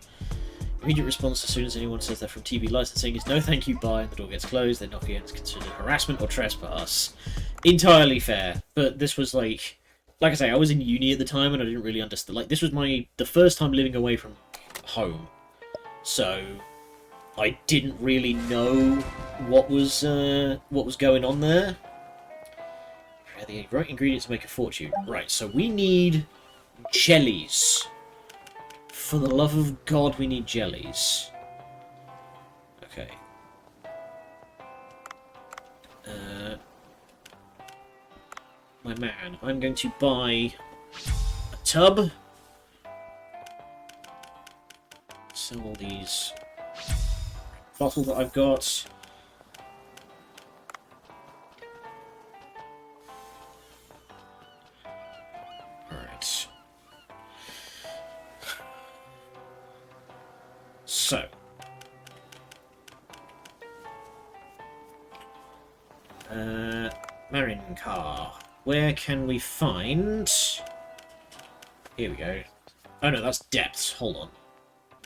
S1: Immediate response as soon as anyone says they're from TV licensing is no thank you, bye, and the door gets closed. Then knocking in is considered harassment or trespass. Entirely fair. But this was, like I say, I was in uni at the time and I didn't really understand. Like, this was the first time living away from home. So I didn't really know what was going on there. The right ingredients to make a fortune. Right, so we need jellies. For the love of God, we need jellies. Okay. My man, I'm going to buy a tub. Sell all these bottle that I've got. Alright. So. Marin car. Where can we find... Here we go. Oh no, that's depths. Hold on.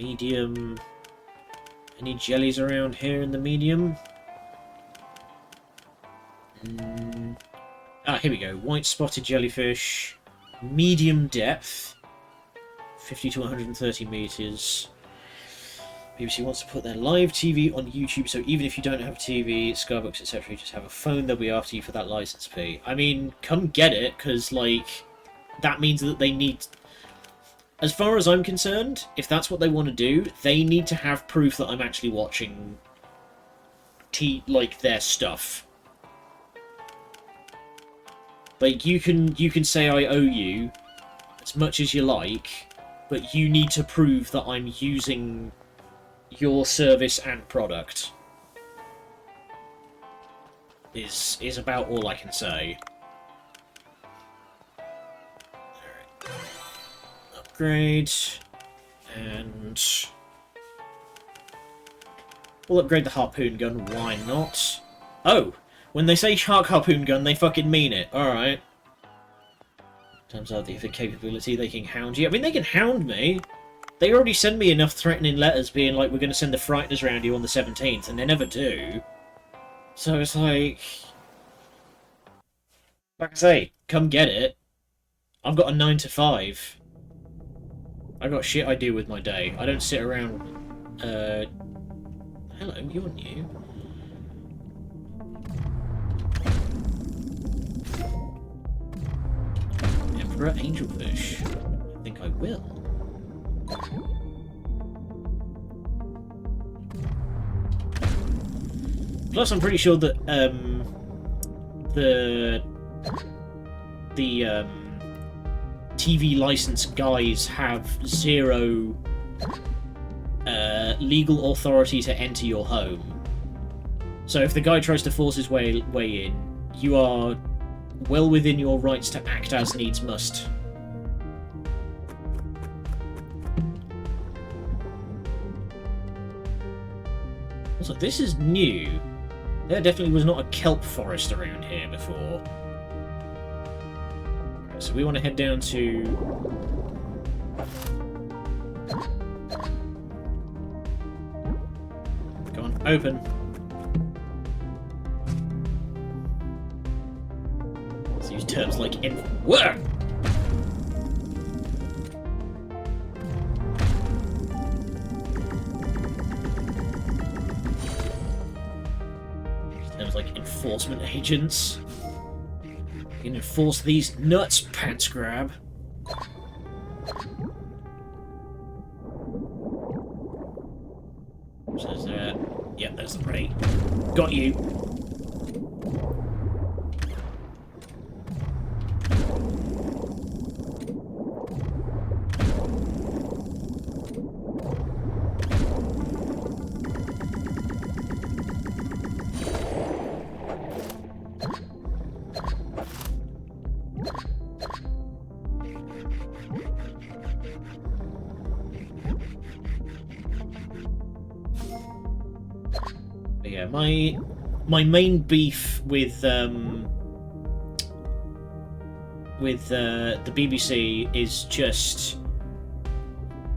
S1: Medium... Any jellies around here in the medium? Ah, here we go. White spotted jellyfish. Medium depth. 50 to 130 meters. BBC wants to put their live TV on YouTube, so even if you don't have a TV, Skybox, etc., you just have a phone, they'll be after you for that license fee. I mean, come get it, because, like, that means that they need... As far as I'm concerned, if that's what they want to do, they need to have proof that I'm actually watching, their stuff. Like, you can say I owe you as much as you like, but you need to prove that I'm using your service and product. Is about all I can say. Alright. Upgrade. And we'll upgrade the harpoon gun, why not? Oh! When they say shark harpoon gun, they fucking mean it. Alright. Turns out they have the capability, they can hound you. I mean, they can hound me. They already send me enough threatening letters being like, we're going to send the frighteners around you on the 17th, and they never do. So it's like I say, come get it. I've got a 9 to 5. I've got shit I do with my day. I don't sit around... Hello, you're new. Emperor Angelfish. I think I will. Plus, I'm pretty sure that the TV license guys have zero legal authority to enter your home. So if the guy tries to force his way in, you are well within your rights to act as needs must. Also, this is new. There definitely was not a kelp forest around here before. Right, so we want to head down to... Go on, open. Let's use terms like in... Whoa! Like enforcement agents. You can enforce these nuts, pants grab. So there's that. Yeah, there's the prey. Got you. Yeah, my main beef with the BBC is just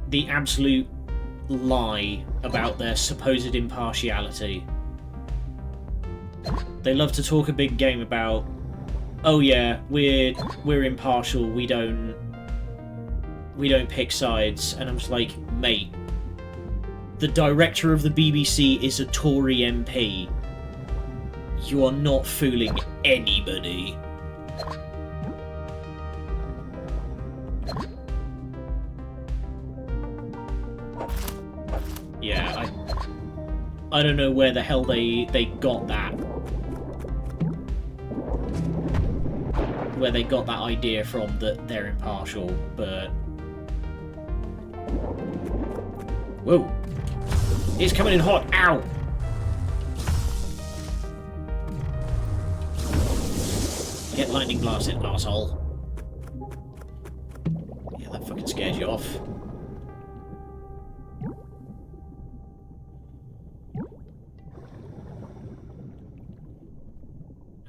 S1: the absolute lie about their supposed impartiality. They love to talk a big game about, oh yeah, we're impartial, we don't pick sides, and I'm just like, mate, the director of the BBC is a Tory MP. You are not fooling anybody. Yeah, I don't know where the hell they got that. Where they got that idea from that they're impartial, but... Whoa. It's coming in hot. Ow! Get lightning blasted, arsehole. Yeah, that fucking scares you off.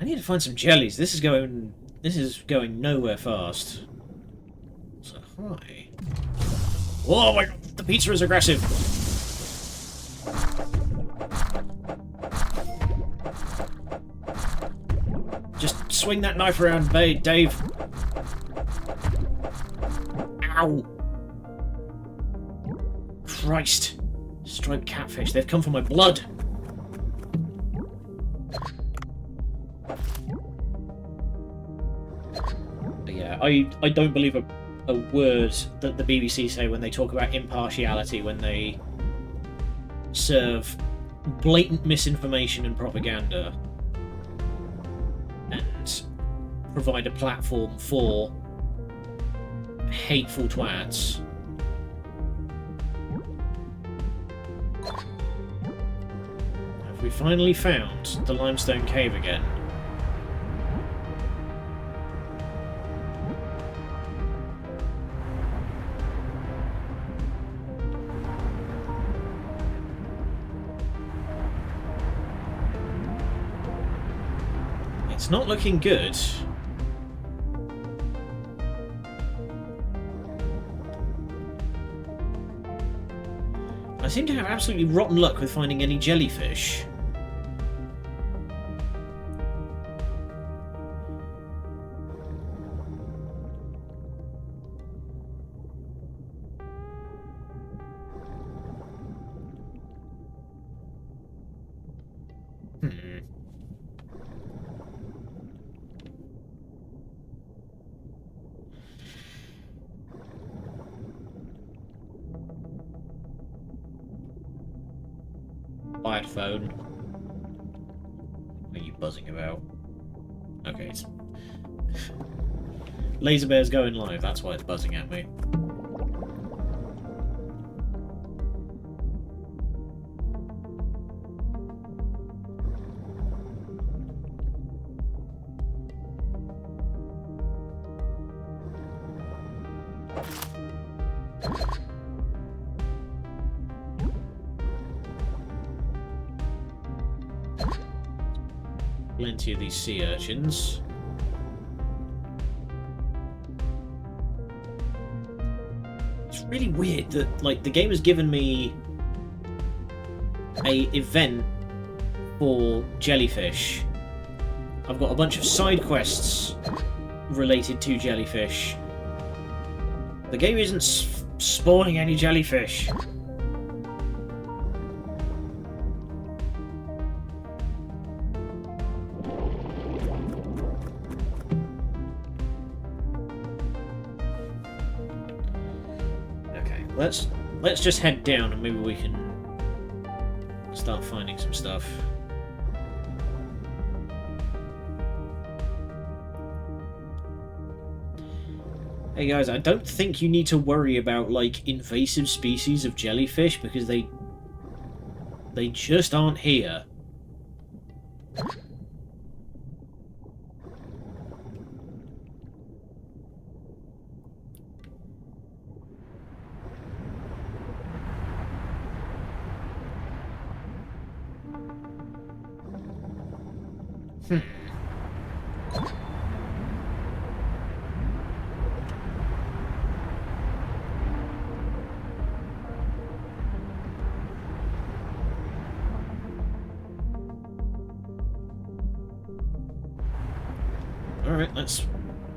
S1: I need to find some jellies. This is going nowhere fast. So hi. Oh my god, the pizza is aggressive. Just swing that knife around, Dave. Ow! Christ. Striped catfish, they've come for my blood. But yeah, I don't believe a word that the BBC say when they talk about impartiality, when they serve blatant misinformation and propaganda and provide a platform for hateful twats. Have we finally found the limestone cave again? It's not looking good. I seem to have absolutely rotten luck with finding any jellyfish. Quiet phone. What are you buzzing about? Okay, it's... Laser Bear's going live, that's why it's buzzing at me. Plenty of these sea urchins. It's really weird that, like, the game has given me a event for jellyfish. I've got a bunch of side quests related to jellyfish. The game isn't spawning any jellyfish. Let's just head down and maybe we can start finding some stuff. Hey guys, I don't think you need to worry about like invasive species of jellyfish because they just aren't here. Alright, let's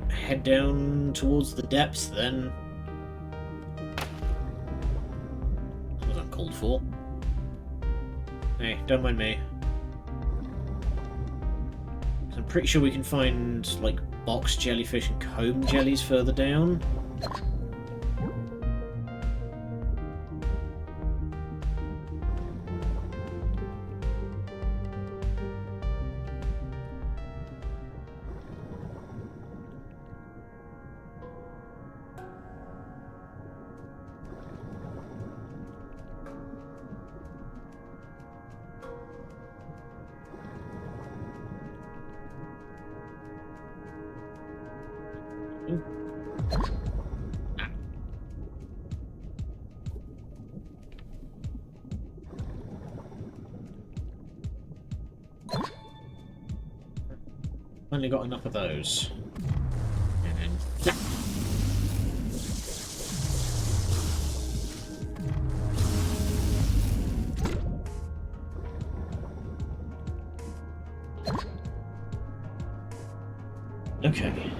S1: head down towards the depths then. That was uncalled for. Hey, don't mind me. I'm pretty sure we can find, like, box jellyfish and comb jellies further down. Only got enough of those. And okay.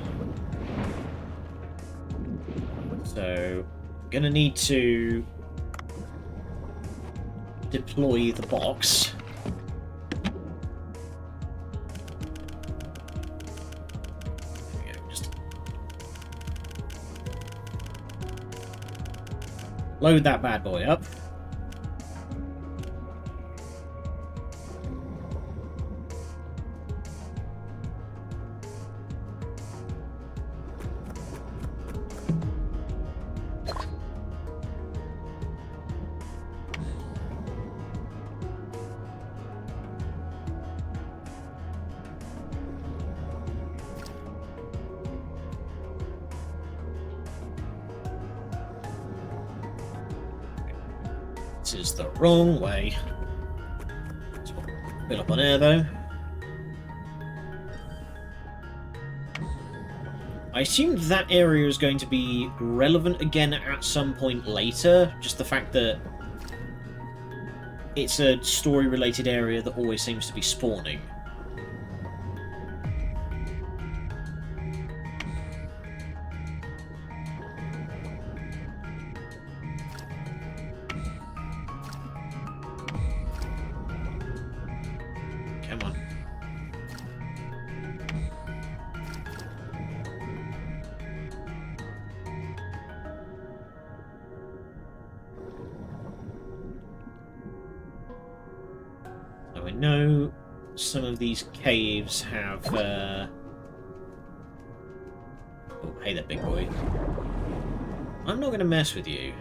S1: So, gonna need to deploy the box. There we go. Just load that bad boy up. This is the wrong way. So, fill up on air though. I assumed that area is going to be relevant again at some point later. Just the fact that it's a story-related area that always seems to be spawning. Come on. So I know some of these caves have... Oh, hey there, big boy. I'm not going to mess with you.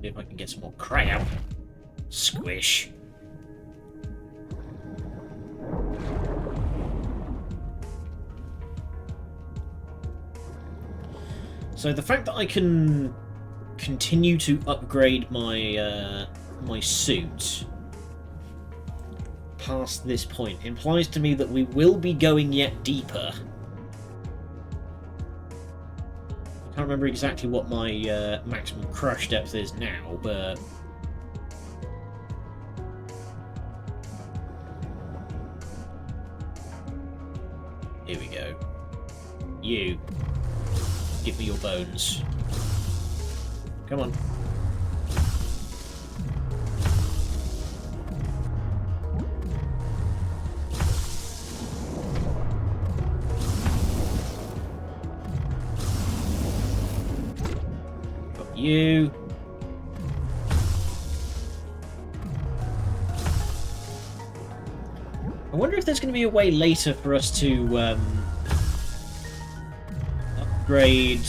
S1: See if I can get some more crab. Squish. So the fact that I can continue to upgrade my my suit past this point implies to me that we will be going yet deeper. I can't remember exactly what my maximum crush depth is now, but here we go. You. Give me your bones. Come on. Got you. I wonder if there's going to be a way later for us to upgrade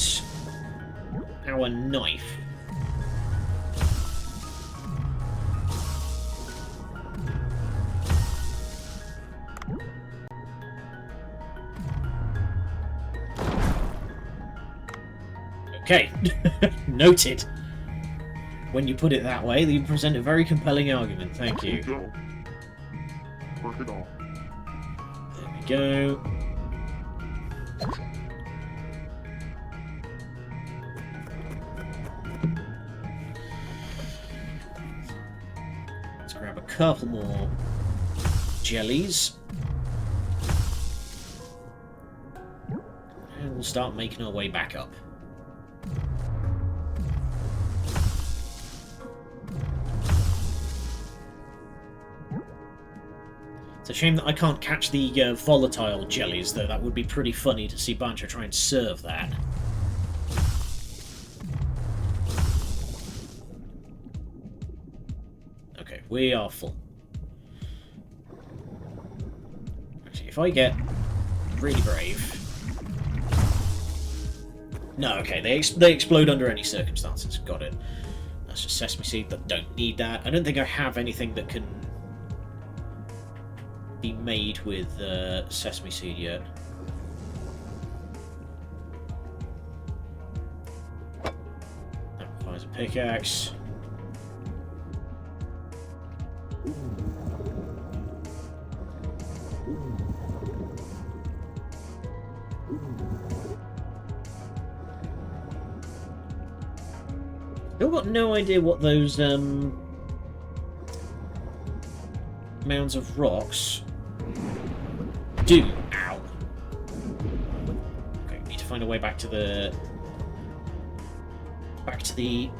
S1: our knife. Okay, noted. When you put it that way, you present a very compelling argument. Thank you. There we go. Let's grab a couple more jellies. And we'll start making our way back up. It's a shame that I can't catch the volatile jellies, though. That would be pretty funny to see Bancho try and serve that. Okay, we are full. Actually, if I get really brave... No, okay, they explode under any circumstances. Got it. That's just sesame seed, but don't need that. I don't think I have anything that can be made with sesame seed yet. That requires a pickaxe. Still got no idea what those mounds of rocks do. Ow. Okay, need to find a way back to the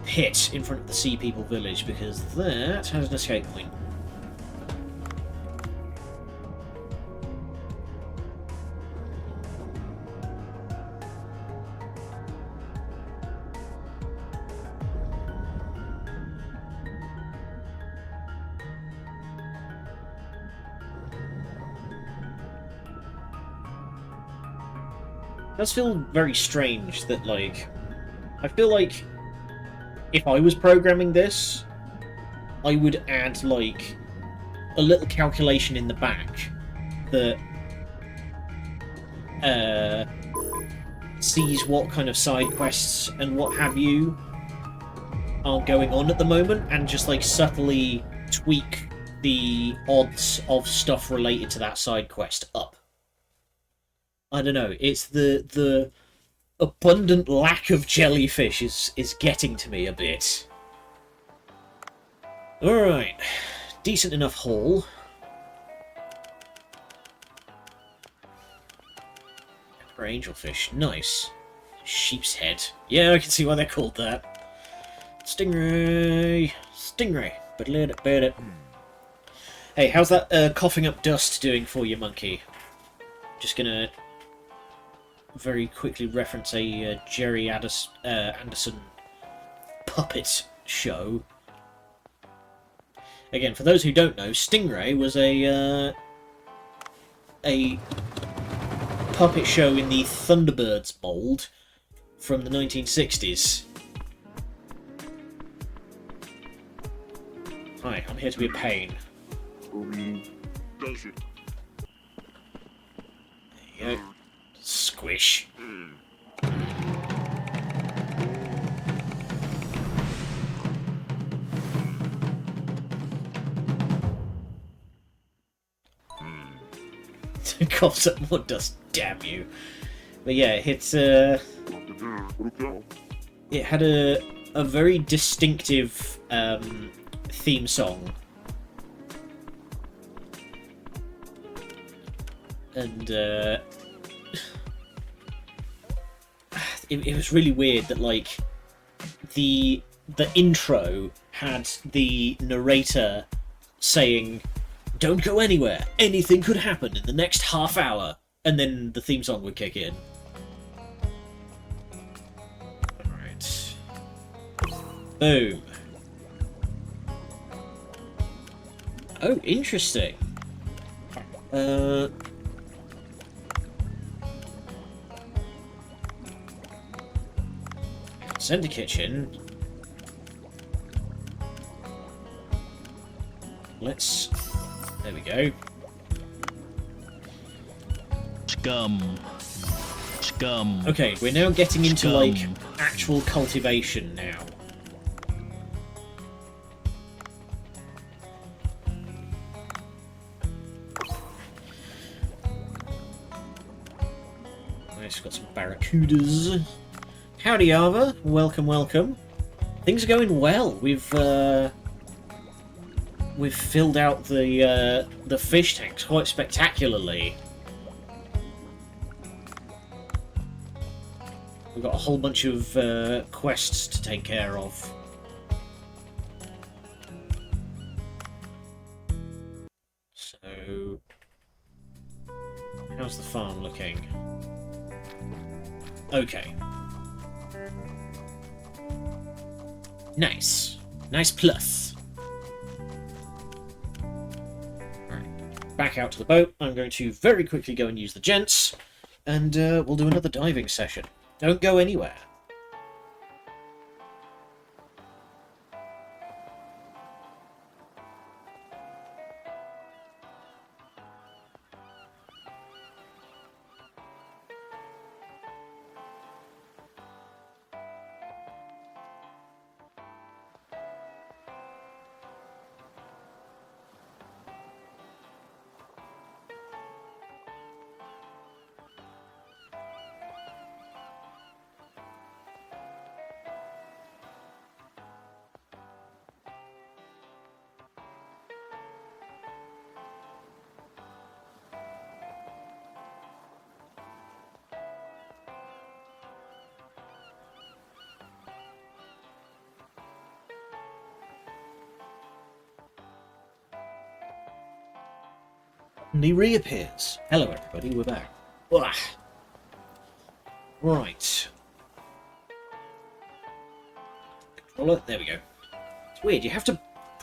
S1: pit in front of the Sea People village, because that has an escape point. It does feel very strange that, like, I feel like if I was programming this, I would add, like, a little calculation in the back that sees what kind of side quests and what have you are going on at the moment, and just, like, subtly tweak the odds of stuff related to that side quest up. I don't know, it's the abundant lack of jellyfish is getting to me a bit. Alright, decent enough haul. Emperor angelfish, nice. Sheep's head. Yeah, I can see why they're called that. Stingray! Stingray! But let it, bet it. Hey, how's that coughing up dust doing for you, monkey? Just gonna very quickly reference a Jerry Anderson puppet show. Again, for those who don't know, Stingray was a puppet show in the Thunderbirds mold from the 1960s. Hi, I'm here to be a pain. There you go. Squish. Coughs up more dust, damn you. But yeah, it's it had a very distinctive theme song. And it was really weird that, like, the intro had the narrator saying, "Don't go anywhere, anything could happen in the next half hour," and then the theme song would kick in. Alright. Boom. Oh, interesting. Send the kitchen. Let's... There we go.
S2: Scum. Scum.
S1: Okay, we're now getting into,
S2: Scum.
S1: like, actual cultivation now. Nice, got some barracudas. Howdy, Arva. Welcome, welcome. Things are going well. We've filled out the fish tanks quite spectacularly. We've got a whole bunch of quests to take care of. So, how's the farm looking? Okay. Nice. Nice plus. Alright. Back out to the boat. I'm going to very quickly go and use the gents, and we'll do another diving session. Don't go anywhere. And he reappears. Hello, everybody. We're back. Ugh. Right. Controller. There we go. It's weird. You have to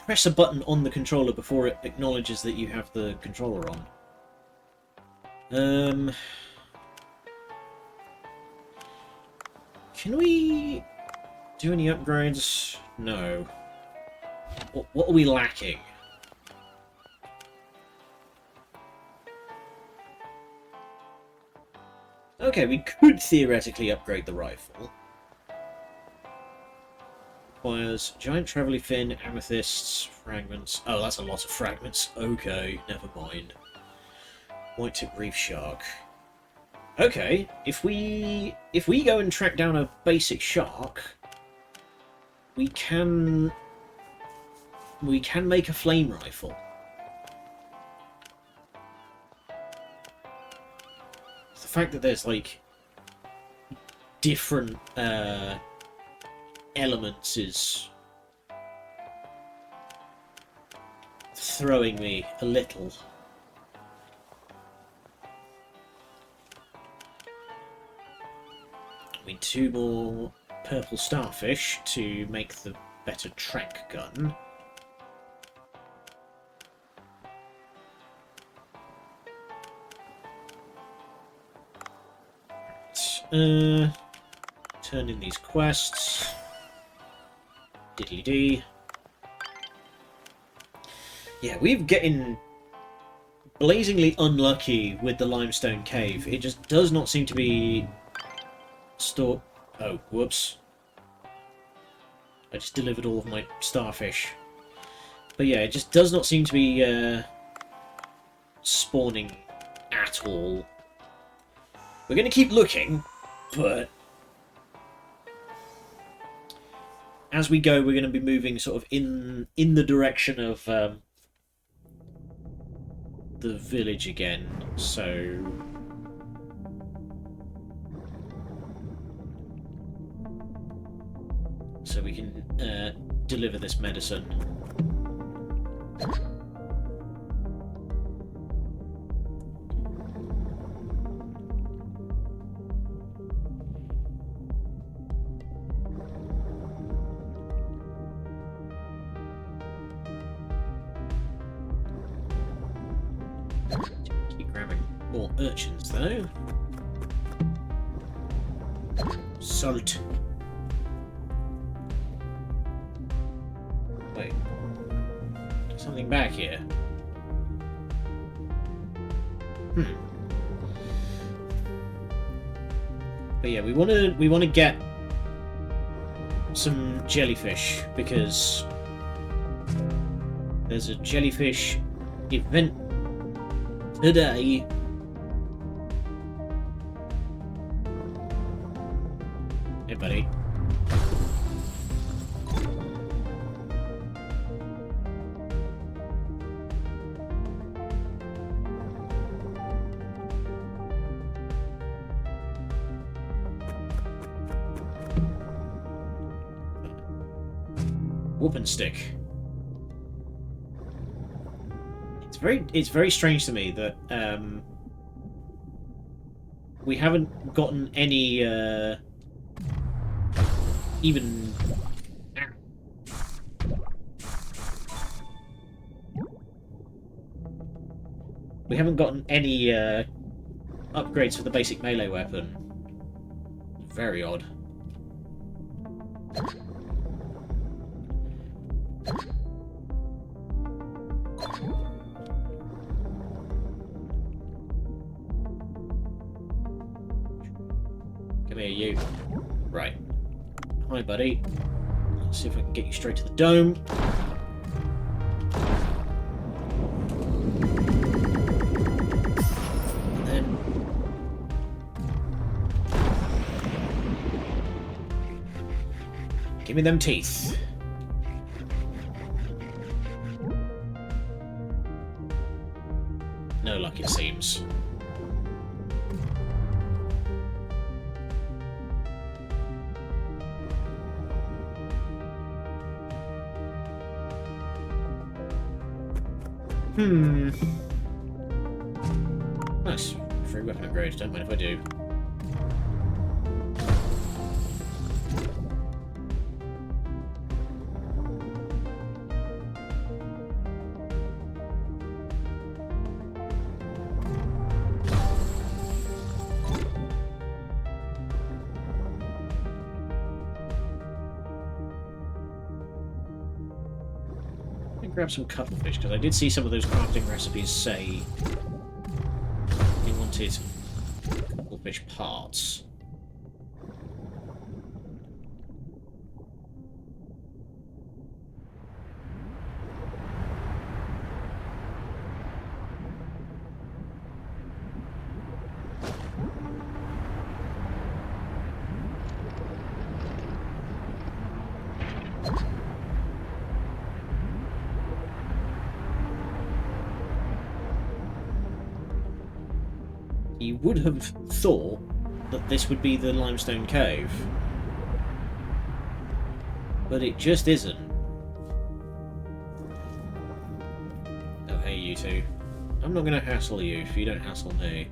S1: press a button on the controller before it acknowledges that you have the controller on. Can we do any upgrades? No. What are we lacking? Okay, we could theoretically upgrade the rifle. Requires giant travelly fin, amethysts, fragments. Oh, that's a lot of fragments. Okay, never mind. White tip reef shark. Okay, if we go and track down a basic shark, we can make a flame rifle. The fact that there's like different elements is throwing me a little. I need 2 more purple starfish to make the better track gun. Turn in these quests. Diddly dee. Yeah, we're getting blazingly unlucky with the limestone cave. It just does not seem to be stored. Oh, whoops. I just delivered all of my starfish. But yeah, it just does not seem to be spawning at all. We're going to keep looking, but as we go, we're going to be moving sort of in the direction of the village again. So we can deliver this medicine. Keep grabbing more urchins though. Salt. Wait. Something back here. But yeah, we wanna get some jellyfish because there's a jellyfish event today. Hey, buddy. Whoopin' stick. It's very strange to me that we haven't gotten any even we haven't gotten any upgrades for the basic melee weapon. Very odd. Come here, you. Right. Hi, buddy. Let's see if I can get you straight to the dome. And then... give me them teeth. No luck, it seems. free weapon upgrade. Don't mind if I do. Grab some cuttlefish, because I did see some of those crafting recipes say they wanted cuttlefish parts. You would have thought that this would be the limestone cave, but it just isn't. Oh, hey, you two. I'm not going to hassle you if you don't hassle me.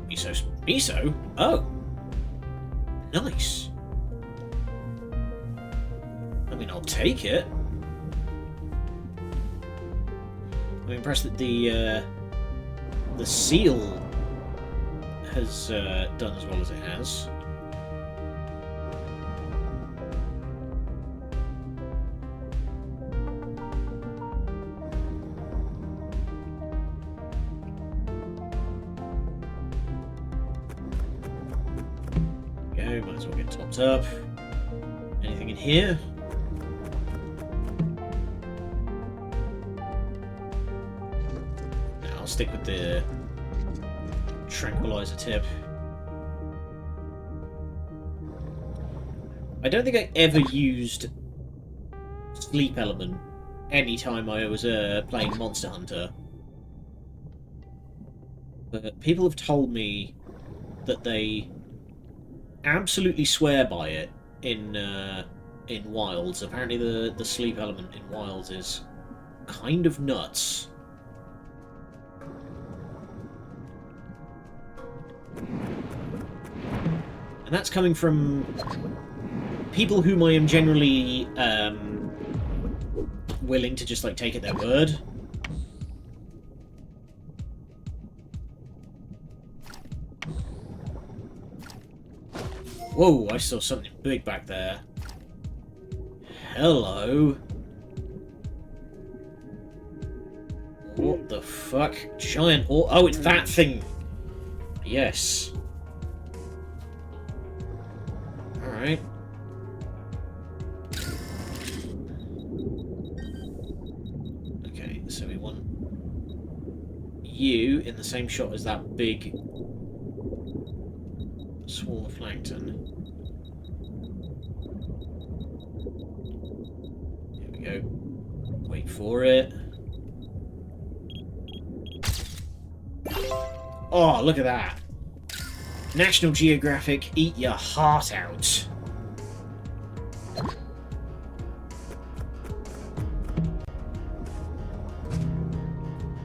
S1: Miso? Miso? Oh! Nice. I mean, I'll take it. I'm impressed that the seal has done as well as it has. Go, might as well get topped up. Anything in here? Stick with the tranquilizer tip. I don't think I ever used sleep element anytime I was playing Monster Hunter, but people have told me that they absolutely swear by it in Wilds. Apparently the sleep element in Wilds is kind of nuts. And that's coming from people whom I am generally willing to just like take at their word. Whoa, I saw something big back there. Hello. What the fuck? Giant... Oh, it's that thing! Yes. Alright. Okay, so we want you in the same shot as that big swarm of plankton. Here we go. Wait for it. Oh, look at that. National Geographic, eat your heart out.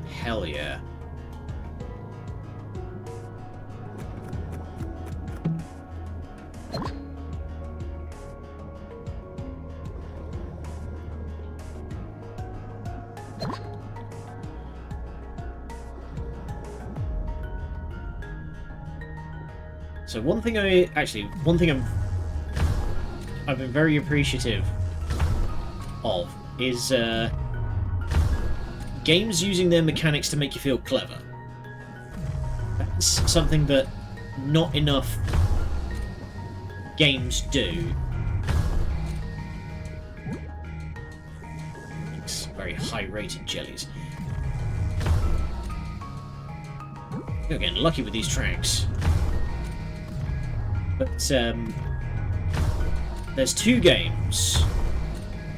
S1: Hell yeah. So one thing I've been very appreciative of is games using their mechanics to make you feel clever. That's something that not enough games do. It's very high-rated jellies. You're getting lucky with these tracks. But there's two games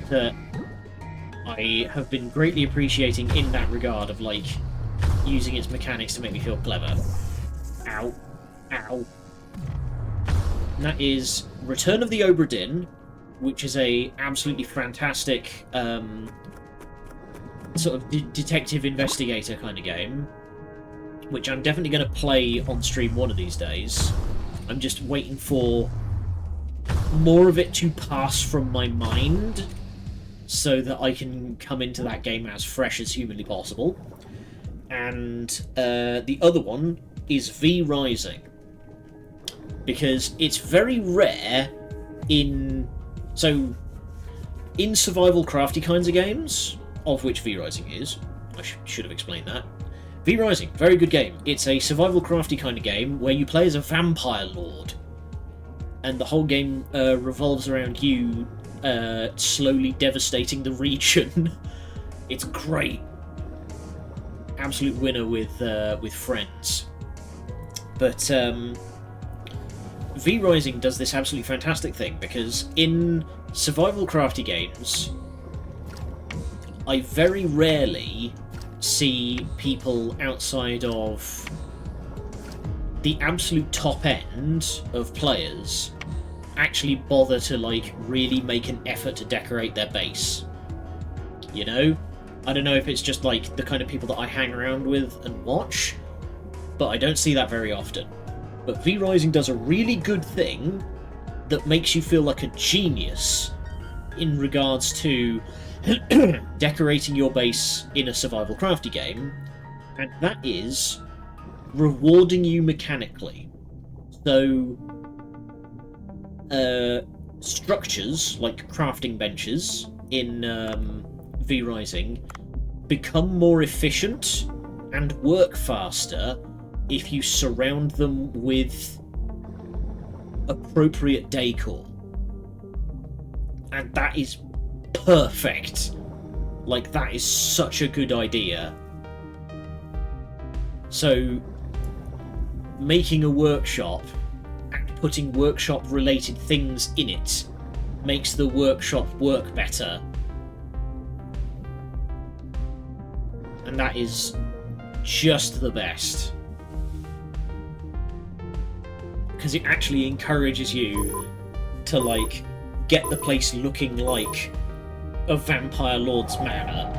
S1: that I have been greatly appreciating in that regard of, like, using its mechanics to make me feel clever. Ow. Ow. And that is Return of the Obra Dinn, which is a absolutely fantastic sort of detective investigator kind of game, which I'm definitely going to play on stream one of these days. I'm just waiting for more of it to pass from my mind so that I can come into that game as fresh as humanly possible. And the other one is V Rising, because it's very rare in survival crafty kinds of games, of which V Rising is. I should have explained that. V Rising, very good game. It's a survival crafty kind of game where you play as a vampire lord, and the whole game revolves around you slowly devastating the region. It's great. Absolute winner with friends. But V Rising does this absolutely fantastic thing, because in survival crafty games, I very rarely see people outside of the absolute top end of players actually bother to, like, really make an effort to decorate their base. You know? I don't know if it's just, like, the kind of people that I hang around with and watch, but I don't see that very often. But V Rising does a really good thing that makes you feel like a genius in regards to decorating your base in a survival crafty game, and that is rewarding you mechanically. So, structures like crafting benches in V Rising become more efficient and work faster if you surround them with appropriate decor. And that is perfect. Like, that is such a good idea. So, making a workshop and putting workshop-related things in it makes the workshop work better. And that is just the best. Because it actually encourages you to, like, get the place looking like a vampire lord's manor.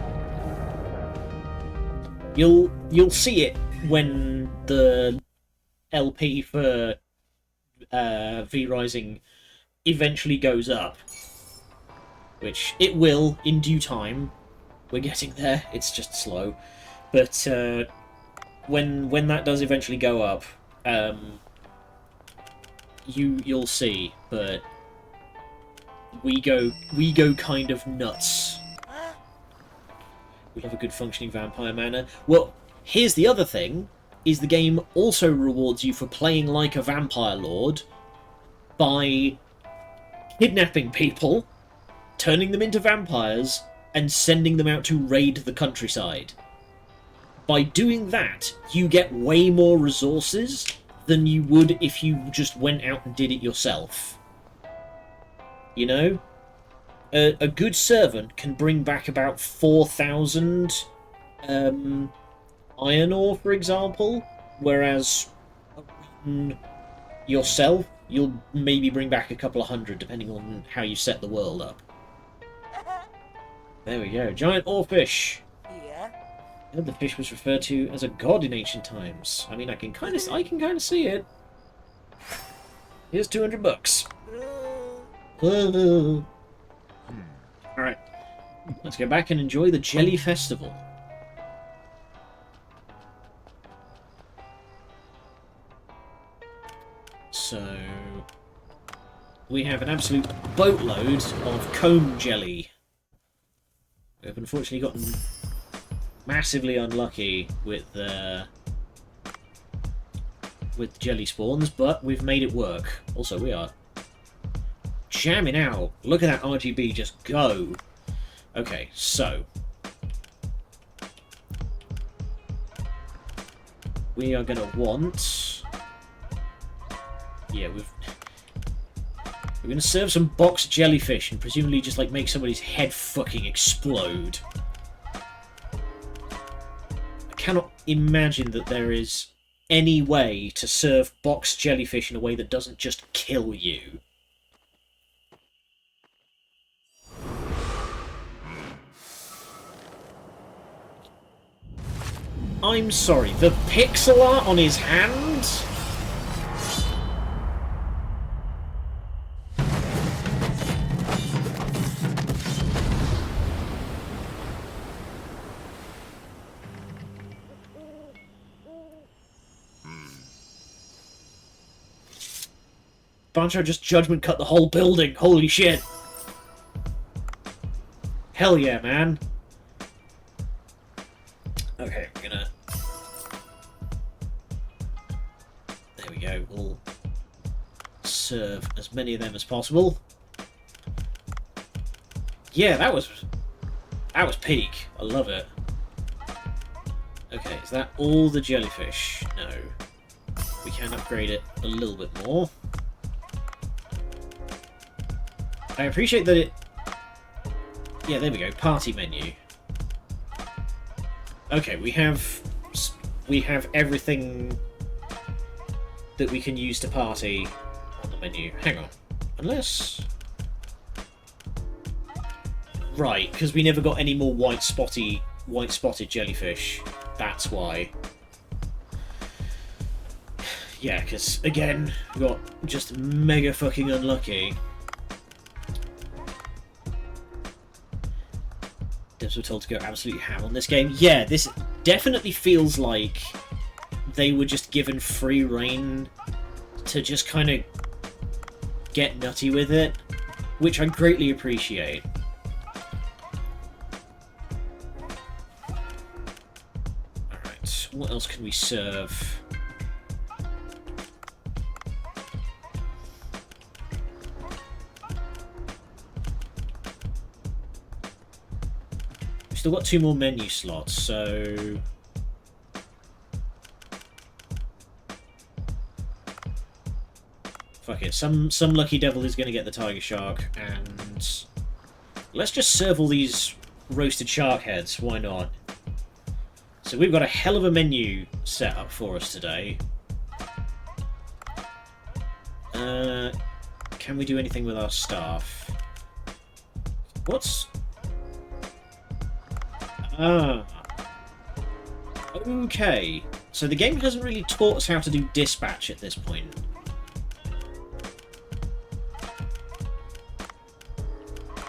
S1: You'll see it when the LP for V Rising eventually goes up, which it will in due time. We're getting there. It's just slow, but when that does eventually go up, you'll see. But we go kind of nuts. We have a good functioning vampire manor. Well, here's the other thing, is the game also rewards you for playing like a vampire lord by kidnapping people, turning them into vampires, and sending them out to raid the countryside. By doing that, you get way more resources than you would if you just went out and did it yourself. You know? A good servant can bring back about 4,000 iron ore, for example, whereas yourself, you'll maybe bring back a couple of hundred, depending on how you set the world up. There we go. Giant oarfish.
S3: Yeah.
S1: The fish was referred to as a god in ancient times. I mean, I can kind of see it. Here's $200. Alright. Let's go back and enjoy the Jelly Festival. So, we have an absolute boatload of comb jelly. We've unfortunately gotten massively unlucky with jelly spawns, but we've made it work. Also, we are jamming out. Look at that RGB just go. Okay, so we are gonna want... Yeah, we're gonna serve some boxed jellyfish and presumably just, like, make somebody's head fucking explode. I cannot imagine that there is any way to serve boxed jellyfish in a way that doesn't just kill you. I'm sorry, the pixel art on his hand? Bancho just judgment cut the whole building. Holy shit. Hell yeah, man. Okay, we're gonna... There we go. We'll serve as many of them as possible. Yeah, that was peak. I love it. Okay, is that all the jellyfish? No. We can upgrade it a little bit more. I appreciate that it... Yeah, there we go. Party menu. Okay, we have everything that we can use to party on the menu. Hang on. Unless... Right, because we never got any more white-spotted jellyfish. That's why. Yeah, because, again, we got just mega fucking unlucky. Devs were told to go absolutely ham on this game. Yeah, this definitely feels like they were just given free rein to just kind of get nutty with it, which I greatly appreciate. Alright, what else can we serve? Still got 2 more menu slots, so... Fuck it, some lucky devil is going to get the tiger shark, and... Let's just serve all these roasted shark heads, why not? So we've got a hell of a menu set up for us today. Can we do anything with our staff? What's... Ah. Okay. So the game hasn't really taught us how to do dispatch at this point.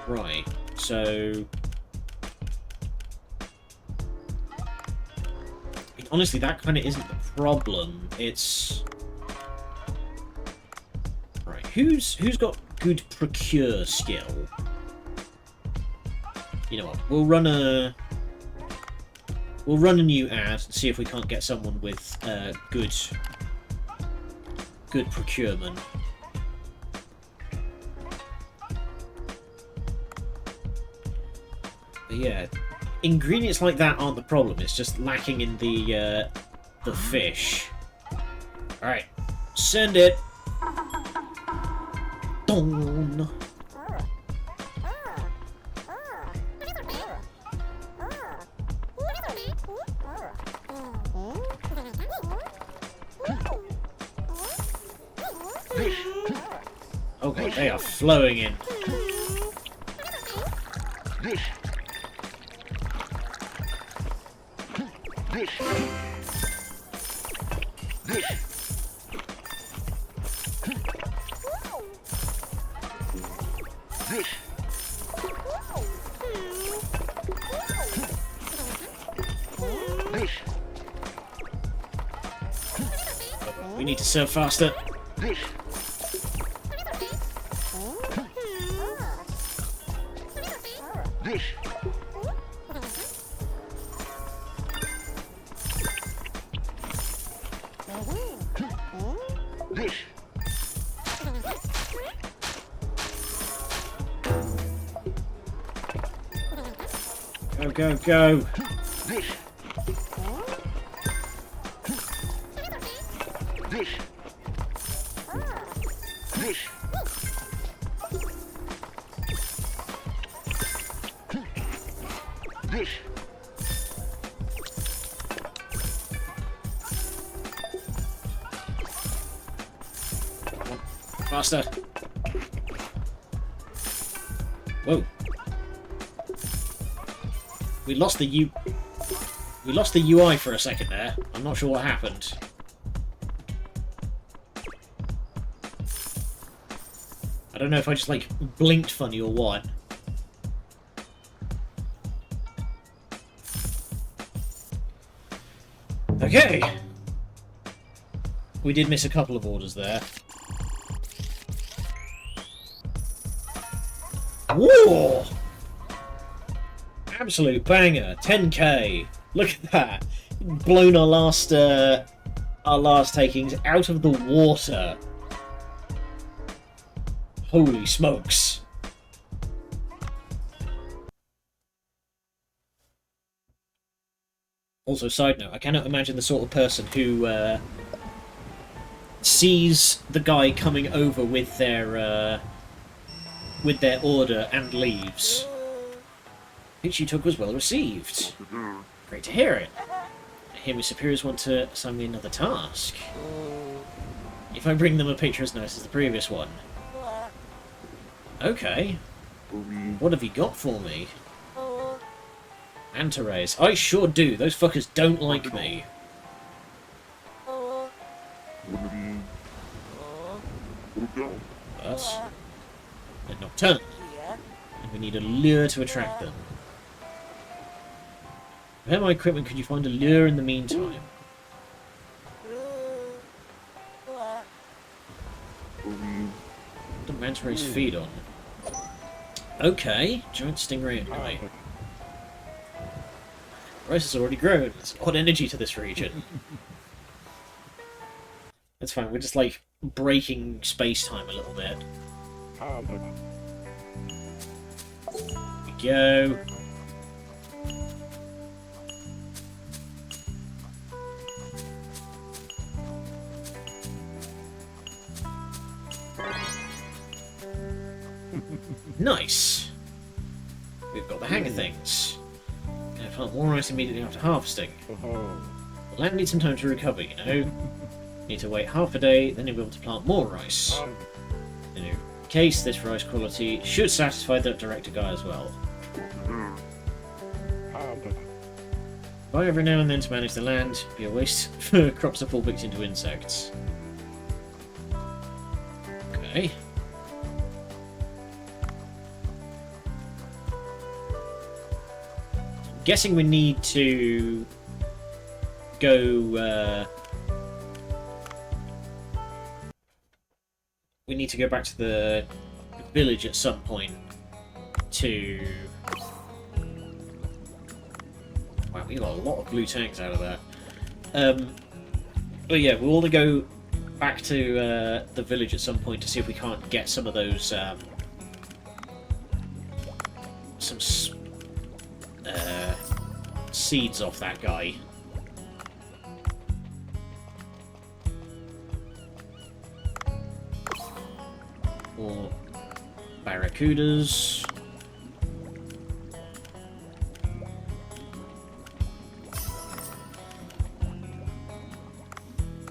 S1: Right. So... Honestly, that kind of isn't the problem. It's... Right. Who's got good procure skill? You know what? We'll run a new ad and see if we can't get someone with good procurement. But yeah, ingredients like that aren't the problem. It's just lacking in the fish. All right, send it. Dong. Okay, they are flowing in. We need to serve faster. Go, go, go. Faster. Whoa. We lost the We lost the UI for a second there. I'm not sure what happened. I don't know if I just, like, blinked funny or what. Okay. We did miss a couple of orders there. Whoa! Absolute banger. 10k. Look at that. Blown our last takings out of the water. Holy smokes. Also, side note, I cannot imagine the sort of person who sees the guy coming over with their order and leaves. Which you took was well received. Great to hear it. I hear my superiors want to assign me another task. If I bring them a picture as nice as the previous one. Okay. What have you got for me? Manta rays. I sure do. Those fuckers don't like me. But they're nocturnal. And we need a lure to attract them. Repair my equipment, could you find a lure in the meantime? What do manta rays feed on? Okay, giant stingray guy. Rice has already grown. There's odd energy to this region. That's fine, we're just like breaking space-time a little bit. Here we go. Nice. We've got the hang of things. Gonna plant more rice immediately after harvesting. The land needs some time to recover, you know. Need to wait half a day, then you'll be able to plant more rice. In any case, this rice quality should satisfy the director guy as well. Buy every now and then to manage the land. Be a waste for crops to fall victim to insects. Okay. Guessing we need to go. We need to go back to the village at some point to. Wow, we got a lot of blue tanks out of that. But yeah, we'll want to go back to the village at some point to see if we can't get some of those seeds off that guy. Or barracudas.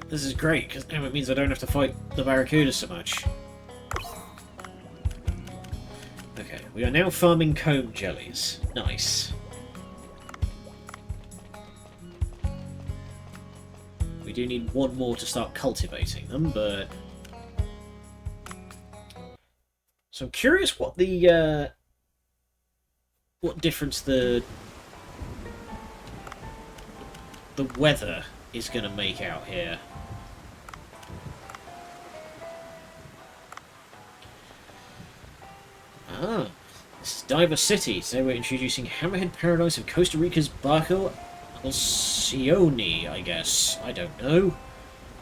S1: This is great, because now it means I don't have to fight the barracudas so much. Okay, we are now farming comb jellies. Nice. We do need one more to start cultivating them, but... So I'm curious what the, what difference the weather is going to make out here. Ah, this is Diver City. Today we're introducing Hammerhead Paradise of Costa Rica's Barco Alcione, I guess. I don't know.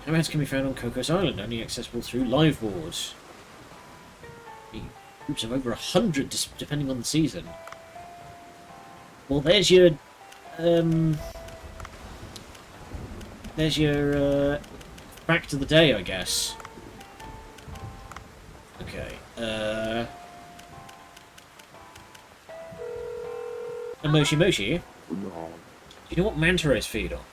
S1: Hammerheads can be found on Cocos Island, only accessible through live boards. Groups of over 100, depending on the season. Well, there's your fact of the day, I guess. Okay. A Moshi Moshi. Do you know what manta rays feed on?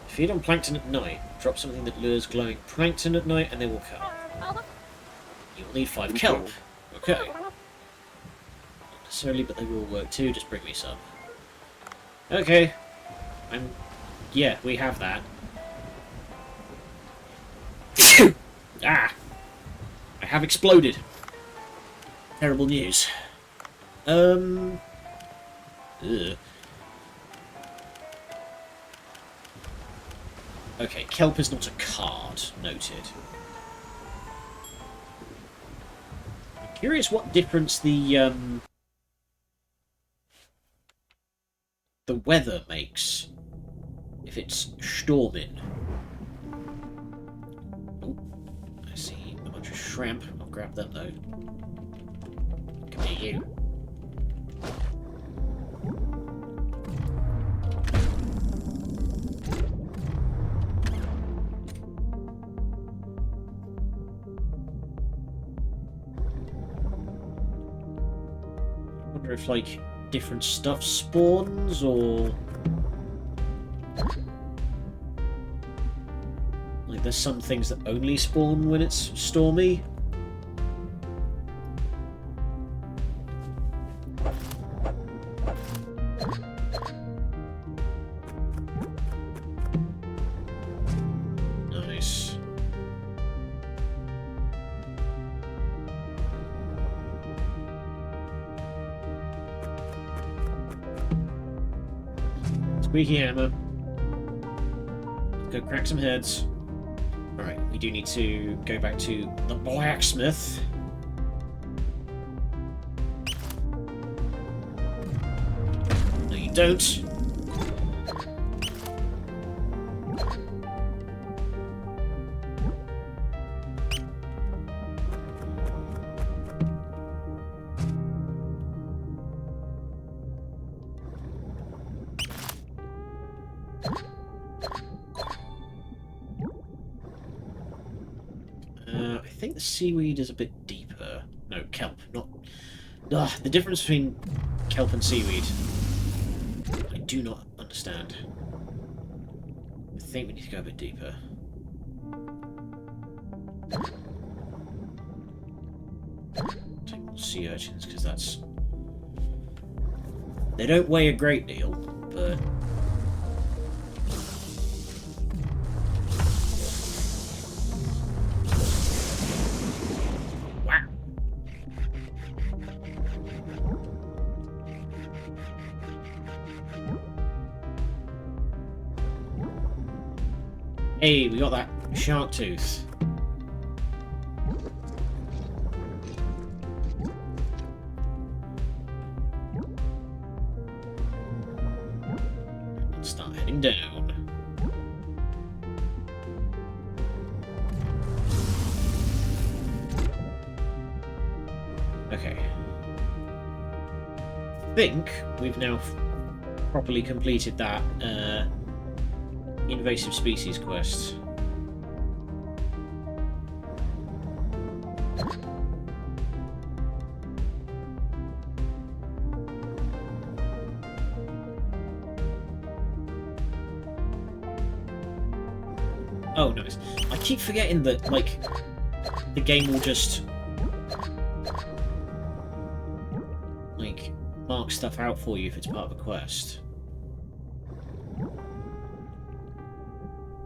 S1: Feed on plankton at night. Drop something that lures glowing plankton at night, and they will come. You will need 5 kelp. Okay. necessarily, but they will work too. Just bring me some. Okay. Yeah, we have that. Ah! I have exploded. Terrible news. Ugh. Okay, kelp is not a card. Noted. I'm curious what difference the weather makes if it's storming. Oh, I see a bunch of shrimp. I'll grab them though. Come here, you. I wonder if, like, different stuff spawns, or... like, there's some things that only spawn when it's stormy. Nice. Squeaky hammer. Go crack some heads. Alright, we do need to go back to the blacksmith. No, you don't. I think the seaweed is a bit deeper. No, kelp, not... Ugh, the difference between kelp and seaweed, I do not understand. I think we need to go a bit deeper. Take more sea urchins, because that's... they don't weigh a great deal, but... hey, we got that shark tooth. Let's start heading down. Okay. I think we've now properly completed that invasive species quest. Oh, nice. I keep forgetting that, like, the game will just, like, mark stuff out for you if it's part of a quest.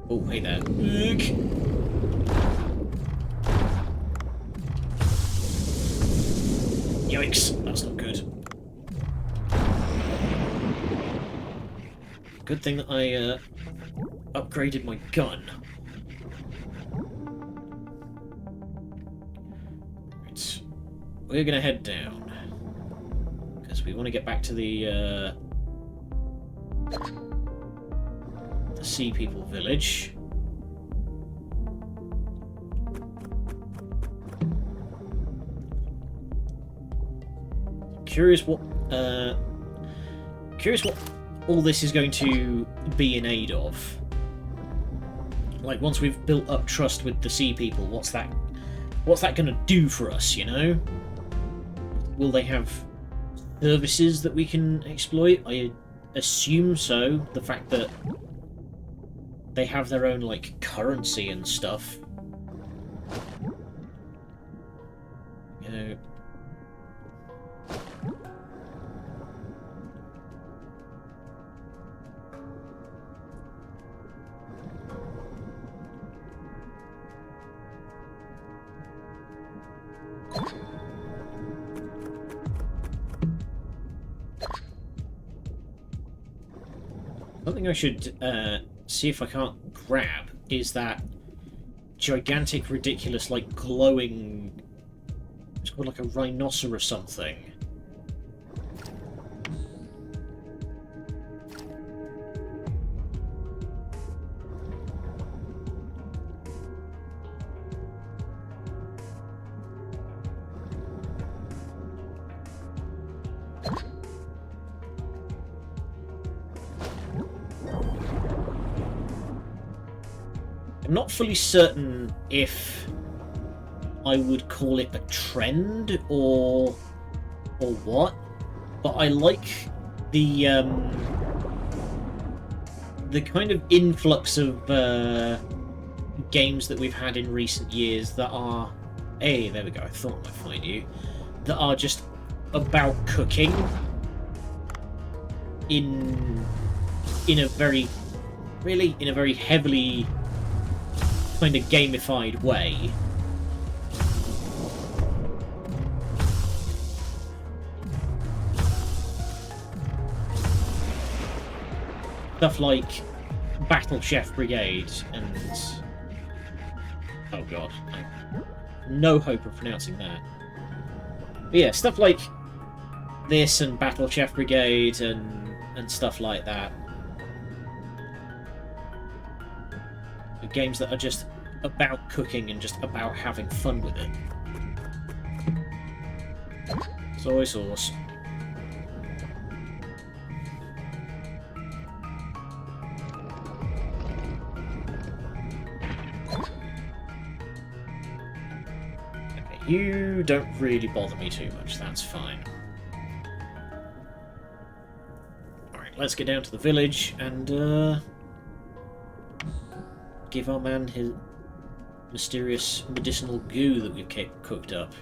S1: Oh, hey there. Yikes, that's not good. Good thing that I upgraded my gun. Right. We're gonna head down. Because we want to get back to the Sea People village. Curious what all this is going to be in aid of. Like, once we've built up trust with the Sea People, what's that gonna do for us, you know? Will they have services that we can exploit? I assume so. The fact that they have their own, like, currency and stuff. You know. Something I should see if I can't grab is that gigantic, ridiculous, like, glowing... It's called like a rhinoceros something. I'm not fully certain if I would call it a trend or what, but I like the kind of influx of games that we've had in recent years that are... Hey, there we go, I thought I might find you. That are just about cooking in a very... Really? In a very heavily kind of gamified way. Stuff like Battle Chef Brigade and... Oh god, I have no hope of pronouncing that. But yeah, stuff like this and Battle Chef Brigade and stuff like that. Games that are just about cooking and just about having fun with it. Soy sauce. Okay, you don't really bother me too much, that's fine. Alright, let's get down to the village and give our man his mysterious medicinal goo that we've kept cooked up.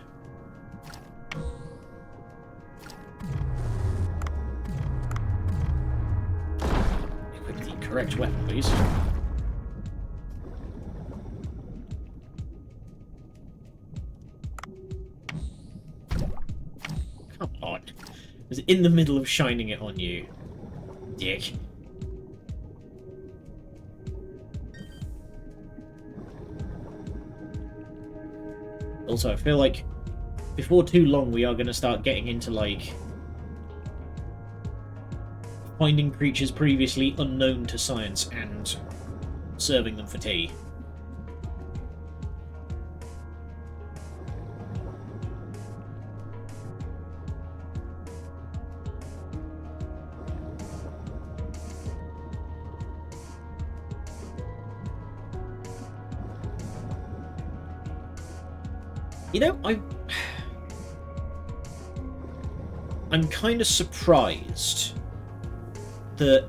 S1: Equip the correct weapon, please. Come on. I was in the middle of shining it on you, dick. Also, I feel like before too long we are going to start getting into, like, finding creatures previously unknown to science and serving them for tea. You know, I'm kind of surprised that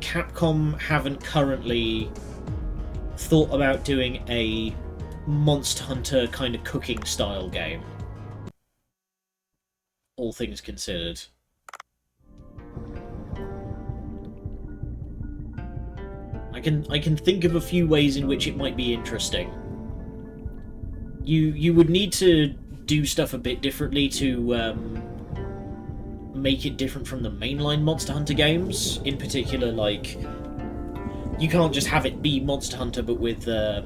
S1: Capcom haven't currently thought about doing a Monster Hunter kind of cooking style game. All things considered. I can think of a few ways in which it might be interesting. You would need to do stuff a bit differently to make it different from the mainline Monster Hunter games. In particular, like, you can't just have it be Monster Hunter but with a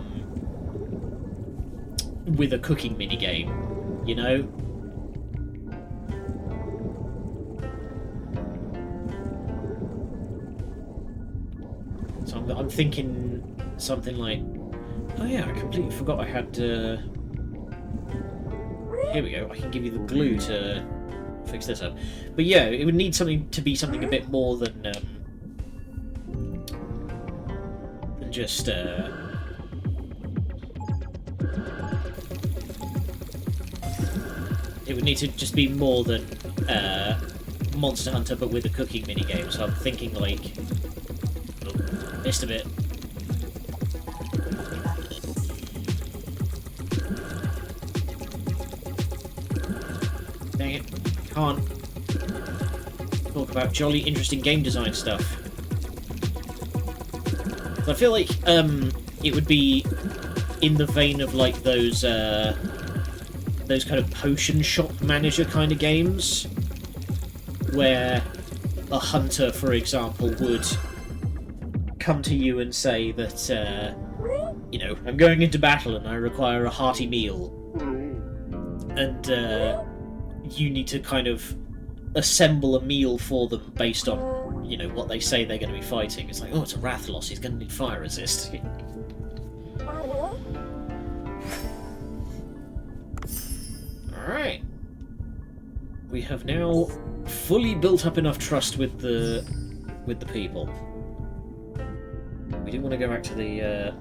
S1: cooking minigame, you know? So I'm thinking something like, oh yeah, I completely forgot I had... Here we go, I can give you the glue to fix this up. But yeah, it would need something to be something a bit more than just... It would need to just be more than Monster Hunter, but with a cooking minigame. So I'm thinking, like... Oh, missed a bit. Dang it. Can't talk about jolly interesting game design stuff. So I feel like it would be in the vein of like those kind of potion shop manager kind of games, where a hunter, for example, would come to you and say that, you know, I'm going into battle and I require a hearty meal. And you need to kind of assemble a meal for them based on, you know, what they say they're going to be fighting. It's like, oh, it's a Rathalos, he's going to need fire resist. Alright. We have now fully built up enough trust with the people. We do want to go back to the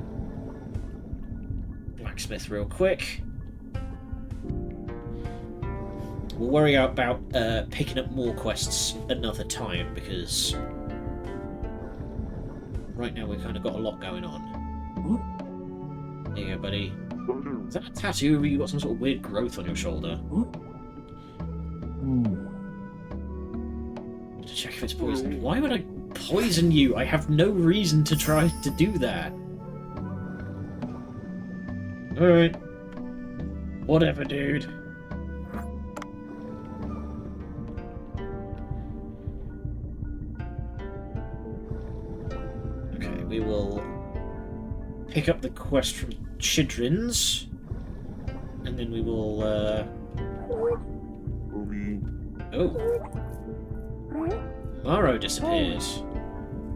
S1: blacksmith real quick. We'll worry about picking up more quests another time, because right now we've kind of got a lot going on. There you go, buddy. Is that a tattoo, or you got some sort of weird growth on your shoulder? To check if it's poisoned. Why would I poison you? I have no reason to try to do that. Alright. Whatever, dude. Okay, we will pick up the quest from Chidrins, and then we will, Oh. Maro disappeared.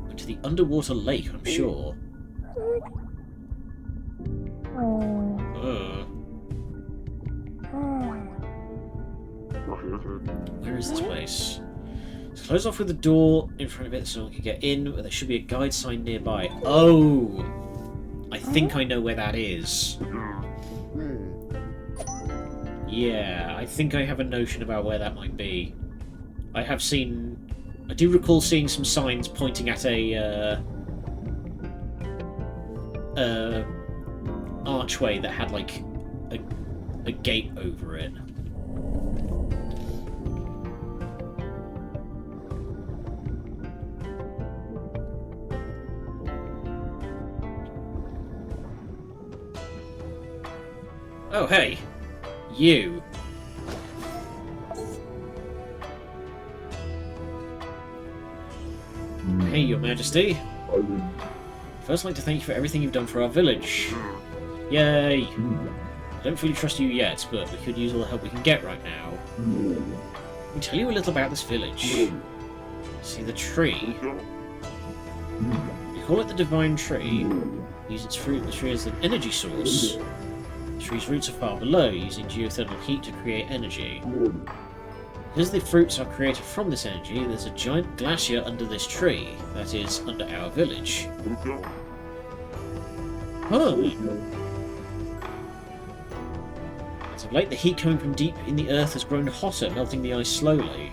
S1: Went to the underwater lake, I'm sure. Where is this place? Let's close off with the door in front of it so we can get in, but there should be a guide sign nearby. Oh! I think I know where that is. Yeah, I think I have a notion about where that might be. I do recall seeing some signs pointing at a archway that had like a gate over it. Oh, hey! You! Hey, Your Majesty. First, I'd like to thank you for everything you've done for our village. Yay! I don't fully trust you yet, but we could use all the help we can get right now. Let me tell you a little about this village. See the tree? We call it the Divine Tree. Use its fruit, the tree as an energy source. The tree's roots are far below, using geothermal heat to create energy. Because the fruits are created from this energy, there's a giant glacier under this tree. That is, under our village. Huh. As of late, the heat coming from deep in the earth has grown hotter, melting the ice slowly.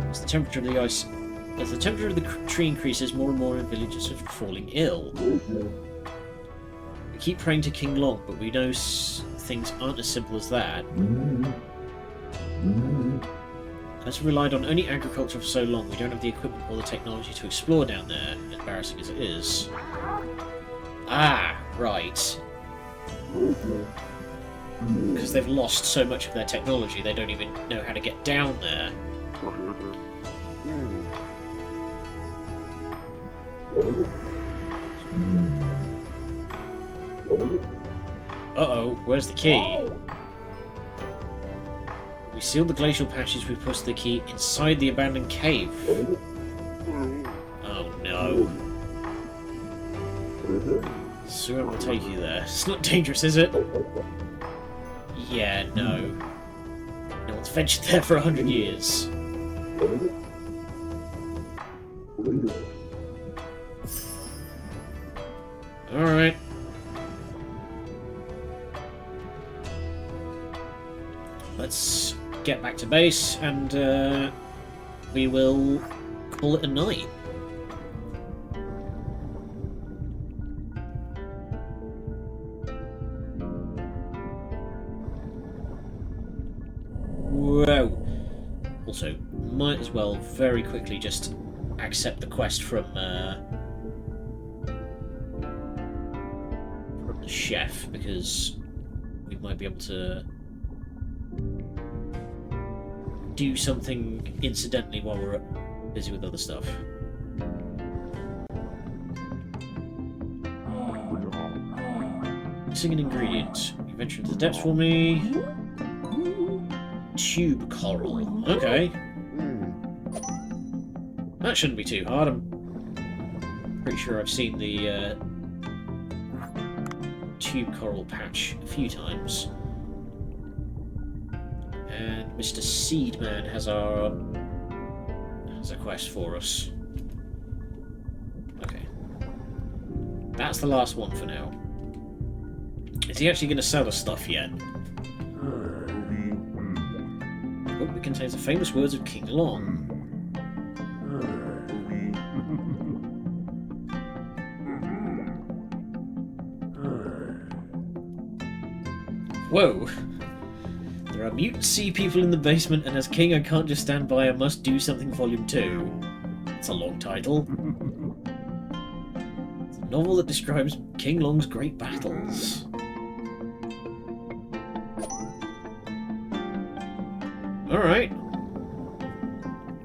S1: As the temperature of the tree increases, more and more villagers are falling ill. We keep praying to King Long, but we know things aren't as simple as that. As we relied on only agriculture for so long, we don't have the equipment or the technology to explore down there, embarrassing as it is. Ah, right. Because they've lost so much of their technology, they don't even know how to get down there. Uh-oh, where's the key? We sealed the glacial patches, we pushed the key inside the abandoned cave. Oh no. Soon will take you there. It's not dangerous, is it? Yeah, no. No one's ventured there for 100 years. Alright. Let's get back to base and we will call it a night. Whoa. Also, might as well very quickly just accept the quest from the chef, because we might be able to do something incidentally while we're busy with other stuff. Missing an ingredient. You venture into the depths for me. Tube coral. Okay. That shouldn't be too hard. I'm pretty sure I've seen the tube coral patch a few times. And Mr. Seedman has a quest for us. Okay. That's the last one for now. Is he actually going to sell us stuff yet? Oh, it contains the famous words of King Long. Whoa! There are mutant sea people in the basement, and as king I can't just stand by, I must do something volume 2. It's a long title. It's a novel that describes King Long's great battles. Alright.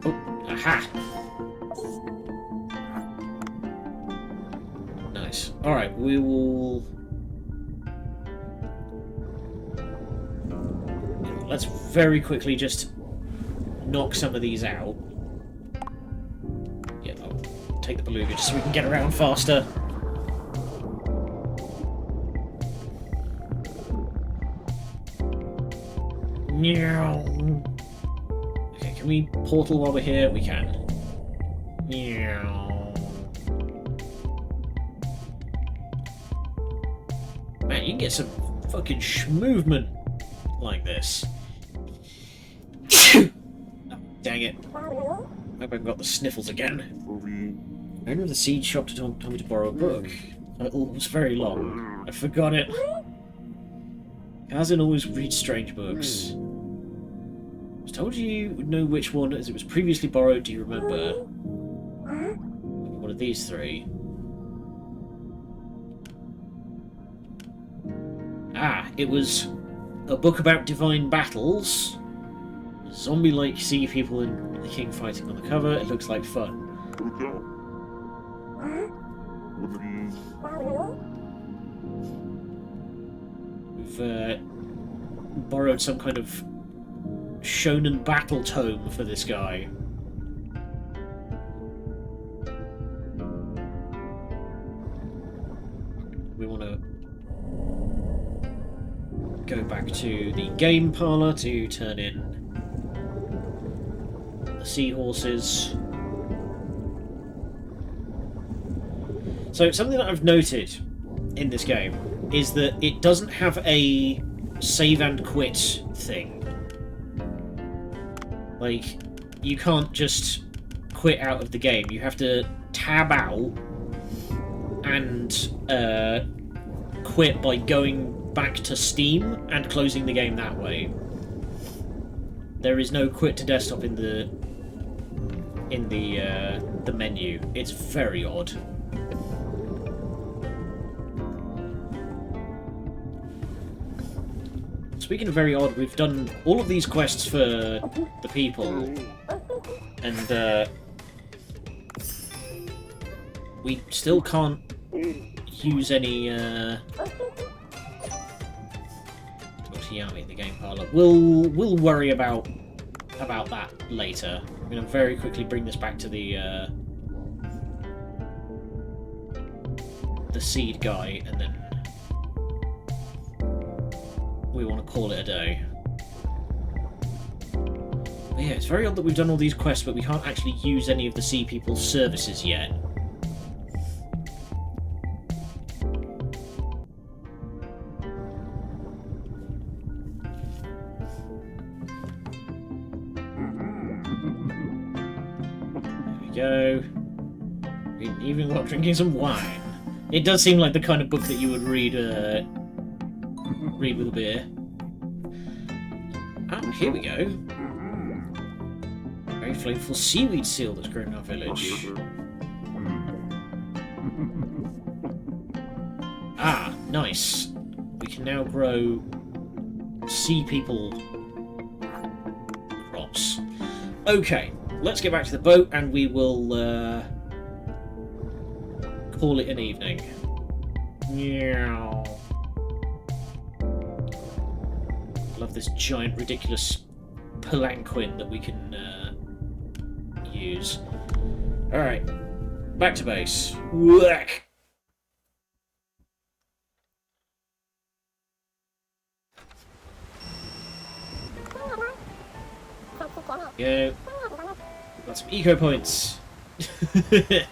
S1: Oh, aha! Nice. Alright, we will... Let's very quickly just knock some of these out. Yeah, I'll take the beluga just so we can get around faster. Okay, can we portal while we're here? We can. Man, you can get some fucking movement like this. Oh, dang it. I hope I've got the sniffles again. Owner of the seed shop told me to borrow a book. It was very long. I forgot it. Kazin always reads strange books. I was told you would know which one as it was previously borrowed. Do you remember? One of these three. Ah, it was a book about divine battles. Zombie-like sea people and the king fighting on the cover. It looks like fun. We've borrowed some kind of shonen battle tome for this guy. We want to go back to the game parlour to turn in the seahorses. So something that I've noted in this game is that it doesn't have a save and quit thing. Like, you can't just quit out of the game. You have to tab out and quit by going back to Steam and closing the game that way. There is no quit to desktop in the menu. It's very odd. Speaking of very odd, we've done all of these quests for the people, and we still can't use any Yami in the game parlour. We'll worry about that later. I'm going to very quickly bring this back to the seed guy, and then we want to call it a day. But yeah, it's very odd that we've done all these quests, but we can't actually use any of the sea people's services yet. Go. Even while drinking some wine. It does seem like the kind of book that you would read with a beer. Oh, here we go. Very flavorful seaweed seal that's grown in our village. Ah, nice. We can now grow sea people crops. Okay. Let's get back to the boat and we will call it an evening. Meow. Love this giant, ridiculous palanquin that we can use. Alright, back to base. Whack! Go. Got some eco points. There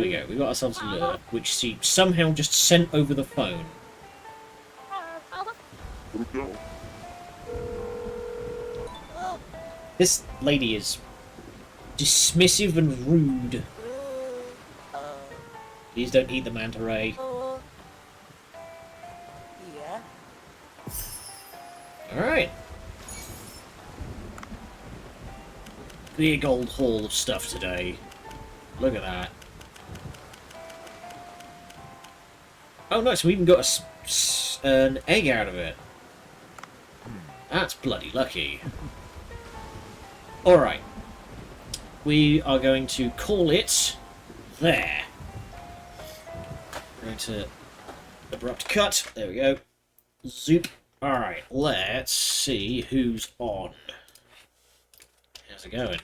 S1: we go. We got ourselves a lure, which seems somehow just sent over the phone. This lady is dismissive and rude. Please don't eat the manta ray. Alright. Big old haul of stuff today. Look at that. Oh nice, we even got an egg out of it. That's bloody lucky. Alright. We are going to call it there. We're going to abrupt cut. There we go. Zoop. Alright, let's see who's on. How's it going?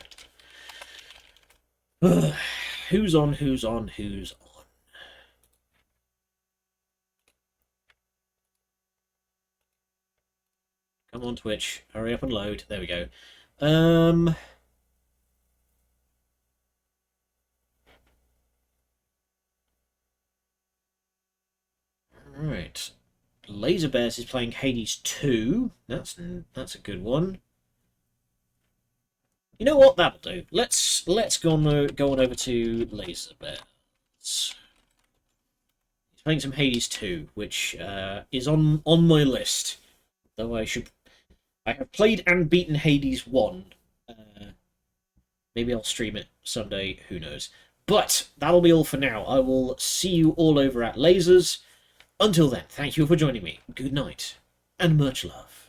S1: Who's on, who's on, who's on? Come on, Twitch. Hurry up and load. There we go. Right. Laser Bears is playing Hades 2. That's a good one. You know what? That'll do. Let's go on over to Laser Bears. He's playing some Hades 2, which is on my list. Though I have played and beaten Hades 1. Maybe I'll stream it someday, who knows. But that'll be all for now. I will see you all over at Lasers. Until then, thank you for joining me. Good night, and much love.